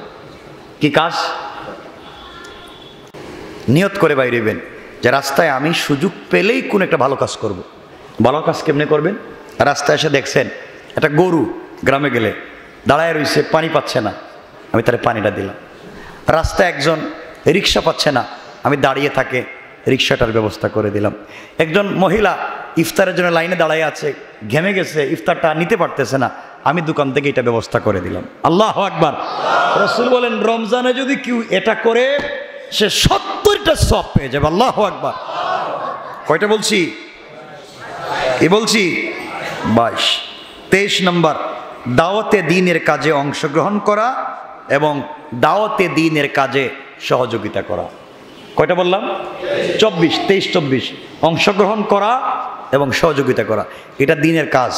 কি কাজ? নিয়ত করে বাইরেবেন যে রাস্তায় আমি সুযোগ পেলেই কোন একটা ভালো কাজ করব। ভালো কাজ কেমনে করবেন? রাস্তায় এসে দেখছেন একটা গরু গ্রামে গেলে দাঁড়ায় রয়েছে, পানি পাচ্ছে না, আমি তারে পানিটা দিলাম। রাস্তায় একজন রিক্সা পাচ্ছে না, আমি দাঁড়িয়ে থাকে রিক্সাটার ব্যবস্থা করে দিলাম। একজন মহিলা ইফতারের জন্য লাইনে দাঁড়ায় আছে, ঘেমে গেছে, ইফতারটা নিতে পারতেছে না, আমি দোকান থেকে এটা ব্যবস্থা করে দিলাম। আল্লাহু আকবার। রাসূল বলেন, রমজানে যদি কেউ এটা করে সে 70টা সওয়াব পেয়ে যাবে। আল্লাহু আকবার। কয়টা বলছি? কি বলছি? 22। 23 নম্বর, দাওয়াতে দ্বীনের কাজে অংশগ্রহণ করা এবং দাওয়াতে দ্বীনের কাজে সহযোগিতা করা। কয়টা বললাম? 24। 23, 24। অংশগ্রহণ করা এবং সহযোগিতা করা, এটা দ্বীনের কাজ।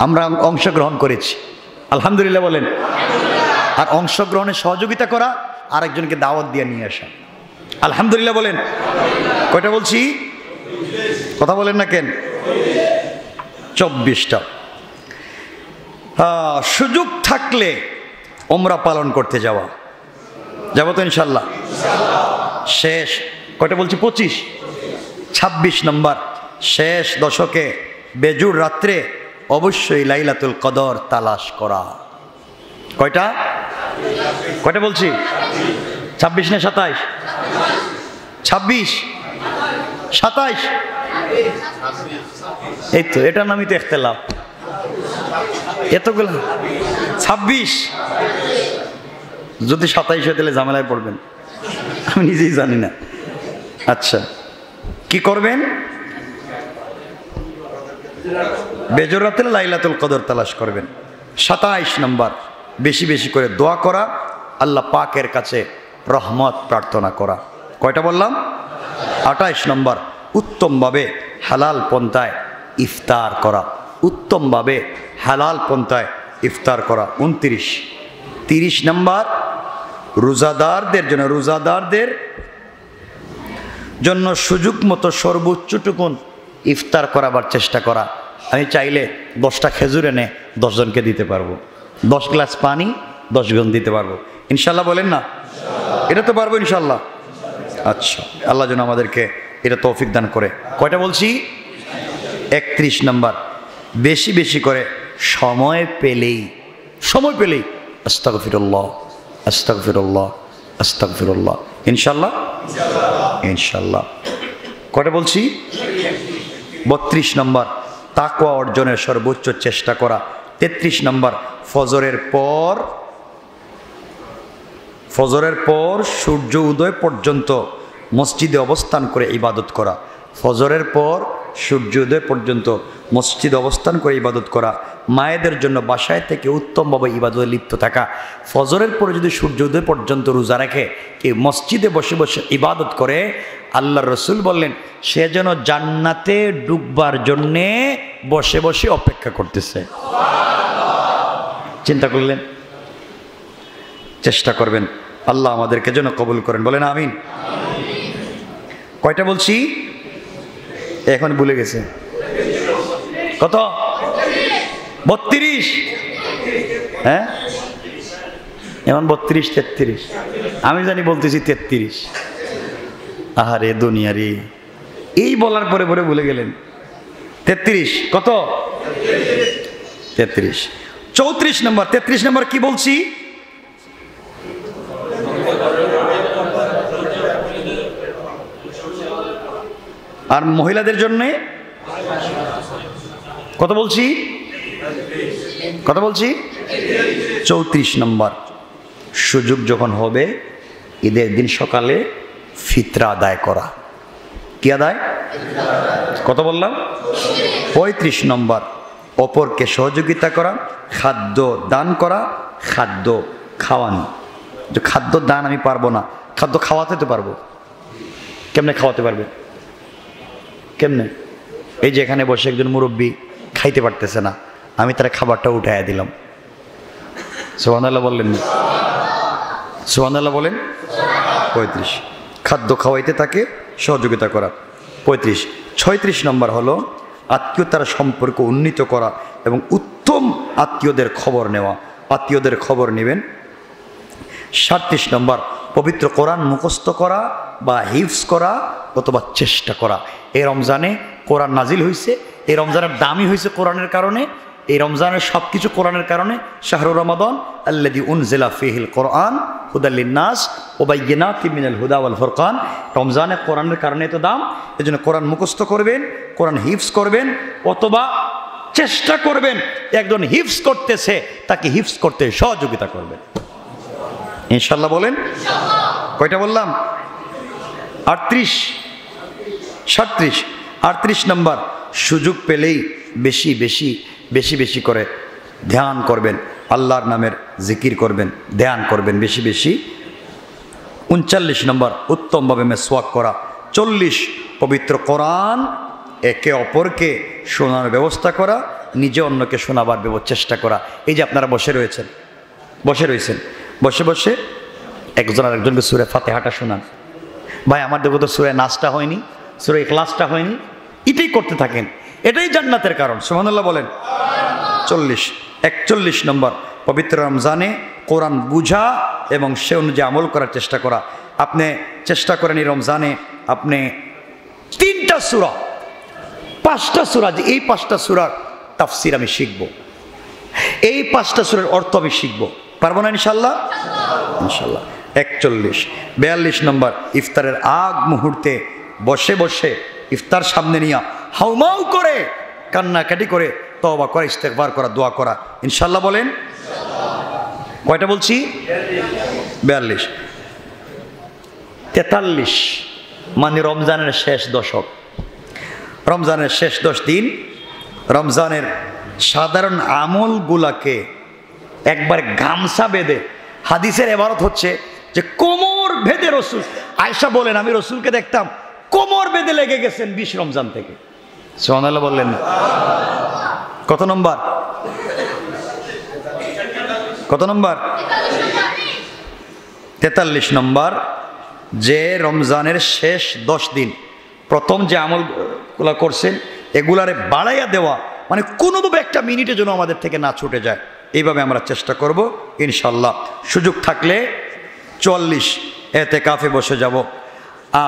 আমরা অংশগ্রহণ করেছি, আলহামদুলিল্লাহ বলেন। আর অংশগ্রহণে সহযোগিতা করা, আরেকজনকে দাওয়াত দিয়ে নিয়ে আসা, আলহামদুলিল্লাহ বলেন। কয়টা বলছি? কথা বলেন না কেন? 24টা। সুযোগ থাকলে ওমরা পালন করতে যাওয়া, যাবো তো ইনশাল্লাহ। শেষ কয়টা বলছি? 25। 26 নম্বর, শেষ দশকে বেজুর রাত্রে অবশ্যই লাইলাতুল কদর তালাশ করা। কয়টা? কয়টা বলছি? 26 না 27? 26, 27, এই তো, এটার নামই তো ইখতিলাফ। এতগুলো 26, যদি 27 হয় তাহলে ঝামেলায় পড়বেন, আমি নিজেই জানি না। আচ্ছা, কি করবেন? বেজর রাতে লাইলাতুল কদর তালাশ করবেন। 27 নম্বর, বেশি বেশি করে দোয়া করা, আল্লাহ পাকের কাছে রহমত প্রার্থনা করা। কয়টা বললাম? 28 নম্বর, উত্তমভাবে হালাল পন্থায় ইফতার করা, উত্তমভাবে হালাল পন্থায় ইফতার করা। 29। 30 নম্বর, রোজাদারদের জন্য সুযোগ মতো সর্বোচ্চটুকুন ইফতার করাবার চেষ্টা করা। আমি চাইলে 10টা খেজুর এনে 10 জনকে দিতে পারবো, 10 গ্লাস পানি 10 জন দিতে পারবো, ইনশাল্লাহ বলেন না? এটা তো পারবো ইনশাল্লাহ। আচ্ছা, আল্লাহ যেন আমাদেরকে এটা তৌফিক দান করে। কয়টা বলছি? 31 নম্বর, বেশি বেশি করে সময় পেলেই আস্তাগফিরুল্লাহ আস্তাগফিরুল্লাহ আস্তাগফিরুল্লাহ, ইনশাল্লাহ ইনশাল্লাহ। কয়টা বলছি? 32 নম্বর, তাকওয়া অর্জনের সর্বোচ্চ চেষ্টা করা। 33 নম্বর, ফজরের পর সূর্য উদয় পর্যন্ত মসজিদে অবস্থান করে ইবাদত করা। ফজরের পর সূর্য উদয় পর্যন্ত মসজিদে অবস্থান করে ইবাদত করা। মায়েদের জন্য বাসায় থেকে উত্তমভাবে ইবাদতে লিপ্ত থাকা। ফজরের পরে যদি সূর্যোদয় পর্যন্ত রোজা রাখে, কেউ মসজিদে বসে বসে ইবাদত করে, আল্লাহর রসুল বললেন সে যেন জান্নাতে ডুববার জন্যে বসে বসে অপেক্ষা করতেছে। চিন্তা করলেন? চেষ্টা করবেন, আল্লাহ আমাদেরকে যেন কবুল করেন, বলেন আমিন। কয়টা বলছি? এখন ভুলে গেছে। কত? 32। হ্যাঁ, এখন 32, 33। আমি জানি বলতেছি 33। আহারে দুনিয়া রে, এই বলার পরে পরে ভুলে গেলেন। 33 কত? 33। 34 নম্বর। 33 নম্বর কি বলছি? আর মহিলাদের জন্য কত বলছি? কত বলছি? 34 নম্বর। সুযোগ যখন হবে ঈদের দিন সকালে ফিতরা আদায় করা। কি আদায়? কত বললাম? 35 নম্বর। অপরকে সহযোগিতা করা, খাদ্য দান করা, খাদ্য খাওয়ানো। যে খাদ্য দান আমি পারবো না, খাদ্য খাওয়াতে তো পারবো। কেমনে খাওয়াতে পারবে? কেমনে? এই যে এখানে বসে একজন মুরব্বী খাইতে পারতেছে না, আমি তার খাবারটা উঠাইয়া দিলাম। সুবহানাল্লাহ বললেন? সুবহানাল্লাহ বলেন। 35 খাদ্য খাওয়াইতে তাকে সহযোগিতা করা। 35। 36 নম্বর হলো আত্মীয়তার সম্পর্ক উন্নীত করা এবং উত্তম আত্মীয়দের খবর নেওয়া। আত্মীয়দের খবর নেবেন। 37 নম্বর পবিত্র কোরআন মুখস্থ করা বা হিফজ করা অথবা চেষ্টা করা। এই রমজানে কোরআন নাজিল হয়েছে, এই রমজানের দামি হয়েছে কোরআনের কারণে, এই রমজানের সব কিছু কোরআনের কারণে। শাহরুর রমাদান আল্লাযী উনজিলা ফীহিল কোরআন হুদাল লিন্নাস ওয়া বাইয়িনাতিম মিনাল হুদা ওয়াল ফুরকান। রমজানে কোরআনের কারণে তো দাম, এজন্য কোরআন মুখস্থ করবেন, কোরআন হিফজ করবেন অথবা চেষ্টা করবেন। একজন হিফজ করতেছে তাকে হিফজ করতে সহযোগিতা করবেন ইনশাআল্লাহ। বলেন কয়টা বললাম? 38, 37, 38 নম্বর। সুযোগ পেলেই বেশি বেশি বেশি বেশি করে ধ্যান করবেন, আল্লাহর নামের জিকির করবেন, ধ্যান করবেন বেশি বেশি। 39 নম্বর উত্তমভাবে মেসওয়াক করা। 40 পবিত্র কোরআন একে অপরকে শোনানোর ব্যবস্থা করা, নিজে অন্যকে শোনাবার চেষ্টা করা। এই যে আপনারা বসে রয়েছেন, বসে বসে একজন আর একজনকে সূরা ফাতিহাটা শোনান। ভাই আমার দেখো তো সূরা নাসটা হয়নি, সূরা ইখলাসটা হয়নি, এটাই করতে থাকেন, এটাই জান্নাতের কারণ। সুবহানাল্লাহ বলেন। 41 নম্বর পবিত্র রমজানে কোরআন বুঝা এবং সে অনুযায়ী আমল করার চেষ্টা করা। আপনি চেষ্টা করেন এই রমজানে আপনি 3টা সূরা, 5টা সূরা, যে এই 5টা সূরার তাফসীর আমি শিখব, এই 5টা সূরার অর্থ আমি শিখব, পারবো না ইনশাআল্লাহ? ইনশাআল্লাহ। 42 নম্বর ইফতারের আগ মুহূর্তে বসে বসে ইফতার সামনে নিয়ে হাউমাউ করে কান্নাকাটি করে তওবা করা, ইস্তেগফার করা, দোয়া করা ইনশাআল্লাহ। বলেন কয়টা বলছি? 42। 43 মানে রমজানের শেষ দশক, রমজানের শেষ 10 দিন, রমজানের সাধারণ আমলগুলাকে একবার গামছা বেঁধে, হাদিসের ইবারত হচ্ছে যে কোমর বেঁধে রসুল, আয়েশা বলেন আমি রসুলকে দেখতাম কোমর বেঁধে লেগে গেছেন 20 রমজান থেকে। সুবহানাল্লাহ বললেন। কত নম্বর? কত নম্বর? 43 নম্বর। যে রমজানের শেষ 10 দিন প্রথম যে আমলগুলা করছেন এগুলারে বাড়াইয়া দেওয়া, মানে কোনোভাবে একটা মিনিটের জন্য আমাদের থেকে না ছুটে যায়, এইভাবে আমরা চেষ্টা করব ইনশাল্লাহ। সুযোগ থাকলে 44 এতেকাফে বসে যাব।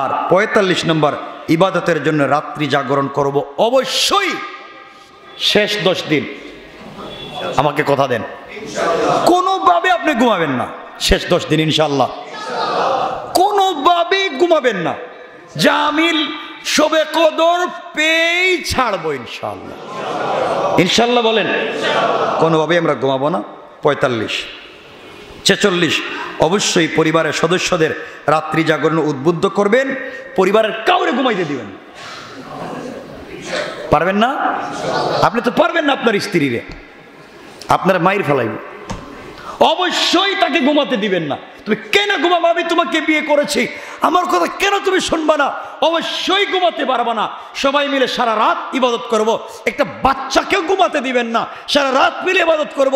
আর 45 নম্বর ইবাদতের জন্য রাত্রি জাগরণ করব অবশ্যই শেষ 10 দিন। আমাকে কথা দেন, কোনোভাবে আপনি ঘুমাবেন না শেষ 10 দিন ইনশাল্লাহ, কোনোভাবে ঘুমাবেন না। জামিল শবে কদর পেয়েই ছাড়বো ইনশাল্লাহ। ইনশাল্লাহ বলেন, কোনোভাবে আমরা ঘুমাবো না। 45 46 অবশ্যই পরিবারের সদস্যদের রাত্রি জাগরণ উদ্বুদ্ধ করবেন, পরিবারের কাউরে ঘুমাইতে দিবেন। পারবেন না? আপনি তো পারবেন না আপনার স্ত্রীরে, আপনার মায়ের ফেলাইব, অবশ্যই তাকে ঘুমাতে দিবেন না। তুমি কেন ঘুমাবো? আমি তোমাকে বিয়ে করেছি, আমার কথা কেন তুমি শুনবা না? অবশ্যই ঘুমাতে পারবা না। সবাই মিলে সারা রাত ইবাদত করব। একটা বাচ্চাকেও ঘুমাতে দিবেন না, সারা রাত মিলে ইবাদত করব।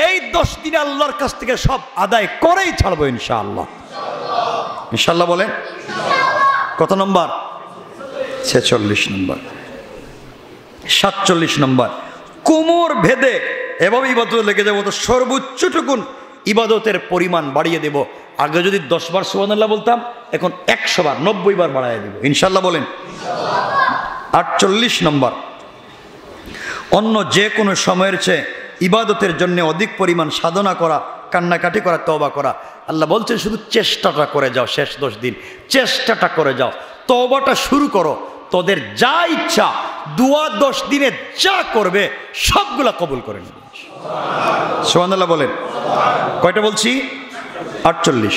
এই 10 দিনে আল্লাহর কাছ থেকে সব আদায় করেই ছাড়বো ইনশাআল্লাহ। ইনশাআল্লাহ বলেন। কত নম্বর? 46 নম্বর। 47 নম্বর, কোমর ভেদে এবং ইবাদত লেগে যাবো, তো সর্বোচ্চটুকুন ইবাদতের পরিমাণ বাড়িয়ে দেব। আগে যদি 10 বার সুবহানাল্লাহ বলতাম, এখন 100 বার 90 বার বাড়ায় দেব ইনশাআল্লাহ বলেন। 48 নম্বর, অন্য যে কোনো সময়ের চেয়ে ইবাদতের জন্য অধিক পরিমাণ সাধনা করা, কান্নাকাটি করা, তওবা করা। আল্লাহ বলছেন শুধু চেষ্টাটা করে যাও, শেষ 10 দিন চেষ্টাটা করে যাও, তওবাটা শুরু করো। তোদের যা ইচ্ছা দুয়া 10 দিনে যা করবে সবগুলা কবুল করে নেবে সুবহানাল্লাহ বলেন। কয়টা বলছি? 48।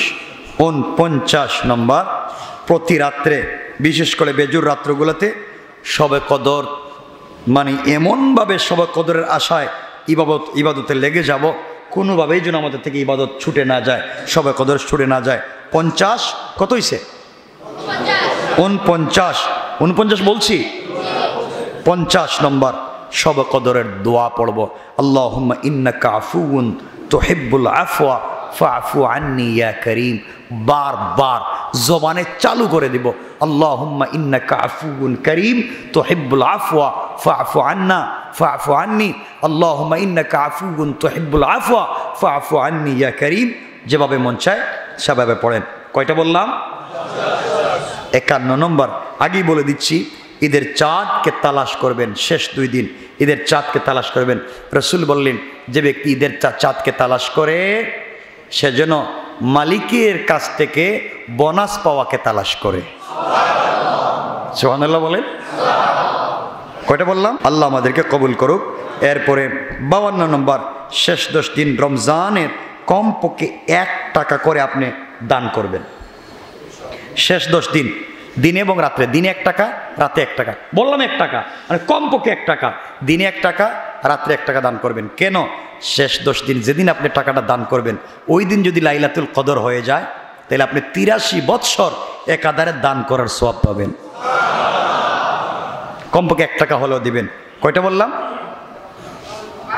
49 নম্বর, প্রতি রাত্রে, বিশেষ করে বেজুর রাত্রগুলোতে শবে কদর, মানে এমনভাবে শবে কদরের আশায় ইবাদতে লেগে যাব, কোনোভাবেই যেন আমাদের থেকে ইবাদত ছুটে না যায়, শবে কদর ছুটে না যায়। 50 কত হইছে? 49 বলছি। 50 নম্বর, শবে কদরের দোয়া পড়ব। আল্লাহুম্মা ইন্নাকা আফুউন তুহিব্বুল আফওয়া ফাআফু আন্নি ইয়া করিম। বারবার জবানে চালু করে দিব, আল্লাহুম্মা ইন্নাকা আফুউন করিম তুহিব্বুল আফওয়া ফাআফু আন্না ফাআফু আন্নি, আল্লাহুম্মা ইন্নাকা আফুউন তুহিব্বুল আফওয়া ফাআফু আন্নি ইয়া করিম। যেভাবে মন চায় সেভাবে পড়েন। কয়টা বললাম? 51 নম্বর, আগেই বলে দিচ্ছি, ঈদের চাঁদকে তালাশ করবেন। শেষ 2 দিন ঈদের চাঁদকে তালাশ করবেন। রাসূল বললেন, যে ব্যক্তি ঈদের চাঁদকে তালাশ করে সে যেন মালিকের কাছ থেকে বোনাস পাওয়াকে তালাশ করে। সুবহানাল্লাহ বলেন। কয়টা বললাম? আল্লাহ আমাদেরকে কবুল করুক। এরপরে 52 নম্বর, শেষ 10 দিন রমজানের কমপক্ষে 1 টাকা করে আপনি দান করবেন। শেষ 10 দিন, দিনে এবং রাত্রে, দিনে 1 টাকা, রাতে 1 টাকা। বললাম 1 টাকা, মানে কমপক্ষে 1 টাকা, দিনে 1 টাকা, রাত্রে 1 টাকা দান করবেন। কেন? শেষ 10 দিন যেদিন আপনি টাকাটা দান করবেন, ওই দিন যদি লাইলাতুল কদর হয়ে যায়, তাহলে আপনি 83 বৎসর একাধারে দান করার সওয়াব পাবেন। কমপক্ষে 1 টাকা হলেও দিবেন। কয়টা বললাম?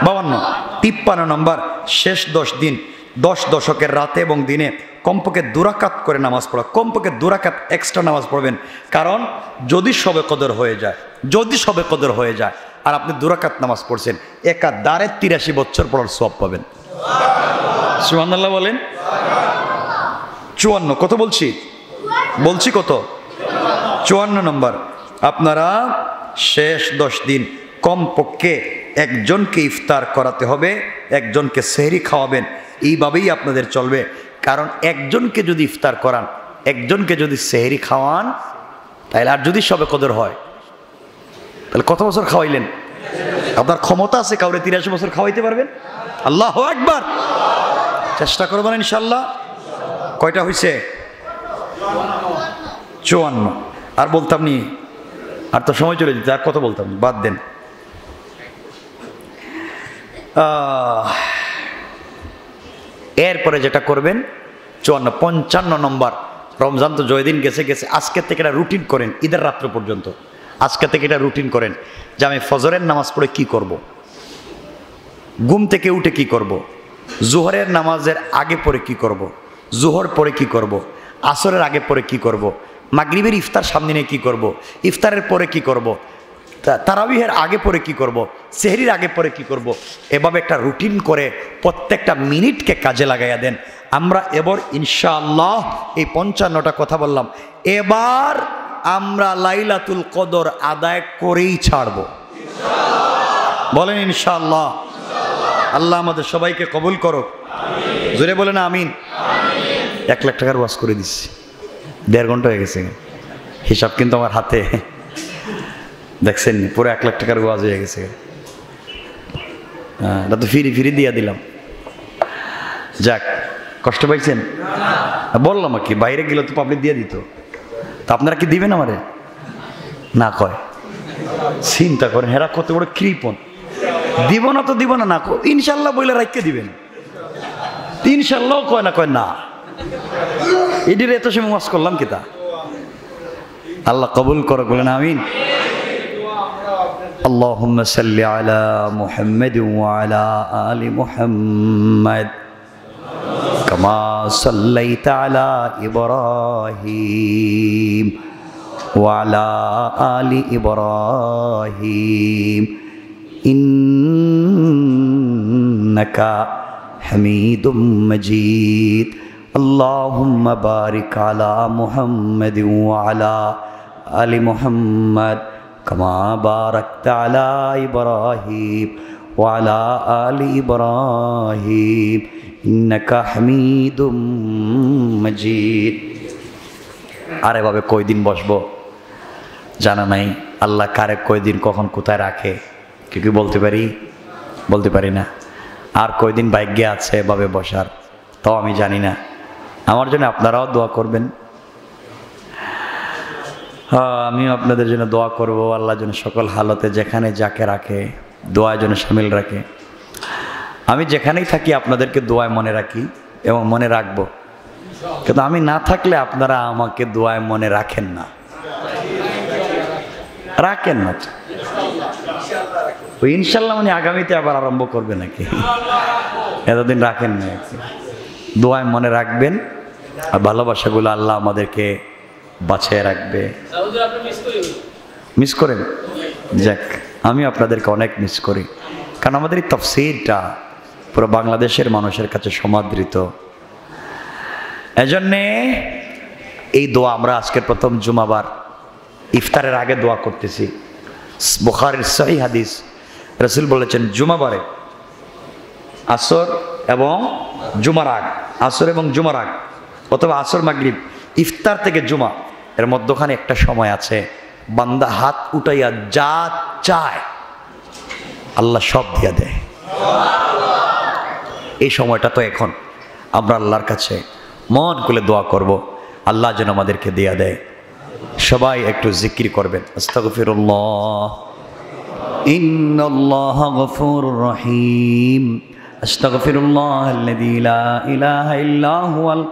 52। 53 নম্বর, শেষ 10 দিন 10 দশকের রাতে এবং দিনে কমপক্ষে 2 রাকাত করে নামাজ পড়া, কমপক্ষে 2 রাকাত এক্সট্রা নামাজ পড়বেন। কারণ যদি শবে কদর হয়ে যায়, আর আপনি 2 রাকাত নামাজ পড়ছেন, একাধারে 83 বছর পড়ার সওয়াব পাবেন। সুবহানাল্লাহ বলেন। 54। কত বলছি? কত? 54 নম্বর, আপনারা শেষ 10 দিন কমপক্ষে একজনকে ইফতার করাতে হবে, একজনকে সেহরি খাওয়াবেন। এইভাবেই আপনাদের চলবে। কারণ একজনকে যদি ইফতার করান, একজনকে যদি সেহরি খাওয়ান, তাহলে আর যদি শবে কদর হয়, তাহলে কত বছর খাওয়াইলেন? আপনার ক্ষমতা আছে কাউরে 83 বছর খাওয়াইতে পারবেন? আল্লাহু আকবার। চেষ্টা করবেন ইনশাআল্লাহ। কয়টা হয়েছে? 54। আর বলতাম নি, আর তো সময় চলে যেত, আর কত বলতাম, বাদ দেন। এরপরে যেটা করবেন 54, 55 নম্বর, রমজান তো জয়দিন গেছে, আজকে থেকে এটা রুটিন করেন ঈদের রাত্র পর্যন্ত। আজকে থেকে এটা রুটিন করেন যে আমি ফজরের নামাজ পড়ে কি করব, ঘুম থেকে উঠে কি করব, জোহরের নামাজের আগে পড়ে কি করব, জোহর পরে কি করব, আসরের আগে পরে কি করব, মাগরিবের ইফতার সামনে নিয়ে কি করব, ইফতারের পরে কি করব, তারাবিহের আগে পরে কি করব, সেহরির আগে পরে কি করব। এভাবে একটা রুটিন করে প্রত্যেকটা মিনিটকে কাজে লাগাইয়া দেন। আমরা এবার ইনশাআল্লাহ এই 55টা কথা বললাম, এবার আমরা লাইলাতুল কদর আদায় করেই ছাড়ব। বলেন ইনশাআল্লাহ। আল্লাহ আমাদের সবাইকে কবুল করুক। জোরে বলেন আমিন। 1 লাখ টাকার ওয়াজ করে দিচ্ছি, 1.5 ঘন্টা হয়ে গেছে, হিসাব কিন্তু আমার হাতে, দেখছেন পুরো 1 লাখ টাকার ওয়াজ হয়ে গেছে। হ্যাঁ, এটা তো ফিরি দিয়ে দিলাম। যাক, কষ্ট পাইছেন? বললাম আর কি, বাইরে গেলে তো পাবলিক দিয়ে দিত, তা আপনারা কি দিবেন আমারে? না কয়, চিন্তা করেন হেরা কত বড় কৃপণ। দিব না তো দিব না, না ইনশাল্লাহ বইলে রাখতে দিবেন। ইনশাল্লাহ কয় না, কয় না। এটির এত সময় ওয়াজ করলাম কি তা? আল্লাহ কবুল করো, বলেন আমিন। আল্লাহুম্মা সাল্লি আলা মুহাম্মাদ ওয়া আলা আলি মুহাম্মাদ কামা সাল্লাইতা আলা ইব্রাহিম ওয়া আলা আলি ইব্রাহিম ইন্নাকা হামিদুম মাজিদ। আল্লাহুম্মা বারিক আলা মুহাম্মাদ ওয়া আলা আলি মুহাম্মাদ কামা বারাকতা আলা ইব্রাহিম ওয়া আলা আলি ইব্রাহিম ইন্নাকা হামিদুম মাজিদ। আর এভাবে কয়দিন বসবো জানা নাই। আল্লাহ কারে কয়দিন কখন কোথায় রাখে কি বলতে পারি? বলতে পারি না। আর কয়দিন ভাগ্যে আছে এভাবে বসার তাও আমি জানি না। আমার জন্য আপনারাও দোয়া করবেন। আমিও আপনাদের জন্য দোয়া করব। আল্লাহ যেন সকল হালতে যেখানে যাকে রাখে দোয়ার জন্য শামিল রাখে। আমি যেখানেই থাকি আপনাদেরকে দোয়ায় মনে রাখি এবং মনে রাখবো, কিন্তু আমি না থাকলে আপনারা আমাকে দোয়ায় মনে রাখেন না, রাখেন না। ওই ইনশাল্লাহ মানে আগামীতে আবার আরম্ভ করবে নাকি? এতদিন রাখেন না। দোয়ায় মনে রাখবেন আর ভালোবাসাগুলো আল্লাহ আমাদেরকে বাঁচিয়ে রাখবে। মিস করেন? যাক, আমি আপনাদেরকে অনেক মিস করি, কারণ আমাদের এই তাফসীরটা পুরো বাংলাদেশের মানুষের কাছে সমাদৃত। এজন্যে এই দোয়া আমরা আজকের প্রথম জুমাবার ইফতারের আগে দোয়া করতেছি। বুখারীর সহিহ হাদিস, রাসূল বলেছেন জুমাবারে আসর এবং জুমার আগ, আসর এবং জুমার আগ অথবা আসর মাগরিব ইফতার থেকে জুমা এর মধ্যখানে একটা সময় আছে, বান্দা হাত উঠাইয়া যা চায় আল্লাহ সব দিয়া দেয়। এই সময়টা তো এখন আমরা আল্লাহর কাছে মন খুলে দোয়া করব, আল্লাহ যেন আমাদেরকে দিয়া দেয়। সবাই একটু জিকির করবেন। আস্তাগফিরুল্লাহ ইন্নাল্লাহা গফুরুর রহিম। আস্তাগফিরুল্লাহ আল্লাযী লা ইলাহা ইল্লা হুয়াল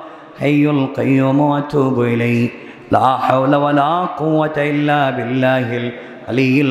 হাইয়ুল কাইয়্যুম ওয়া আতুবু ইলাইহি লা হাওলা ওয়া লা কুওয়াতা ইল্লা বিল্লাহিল আলিয়্যিল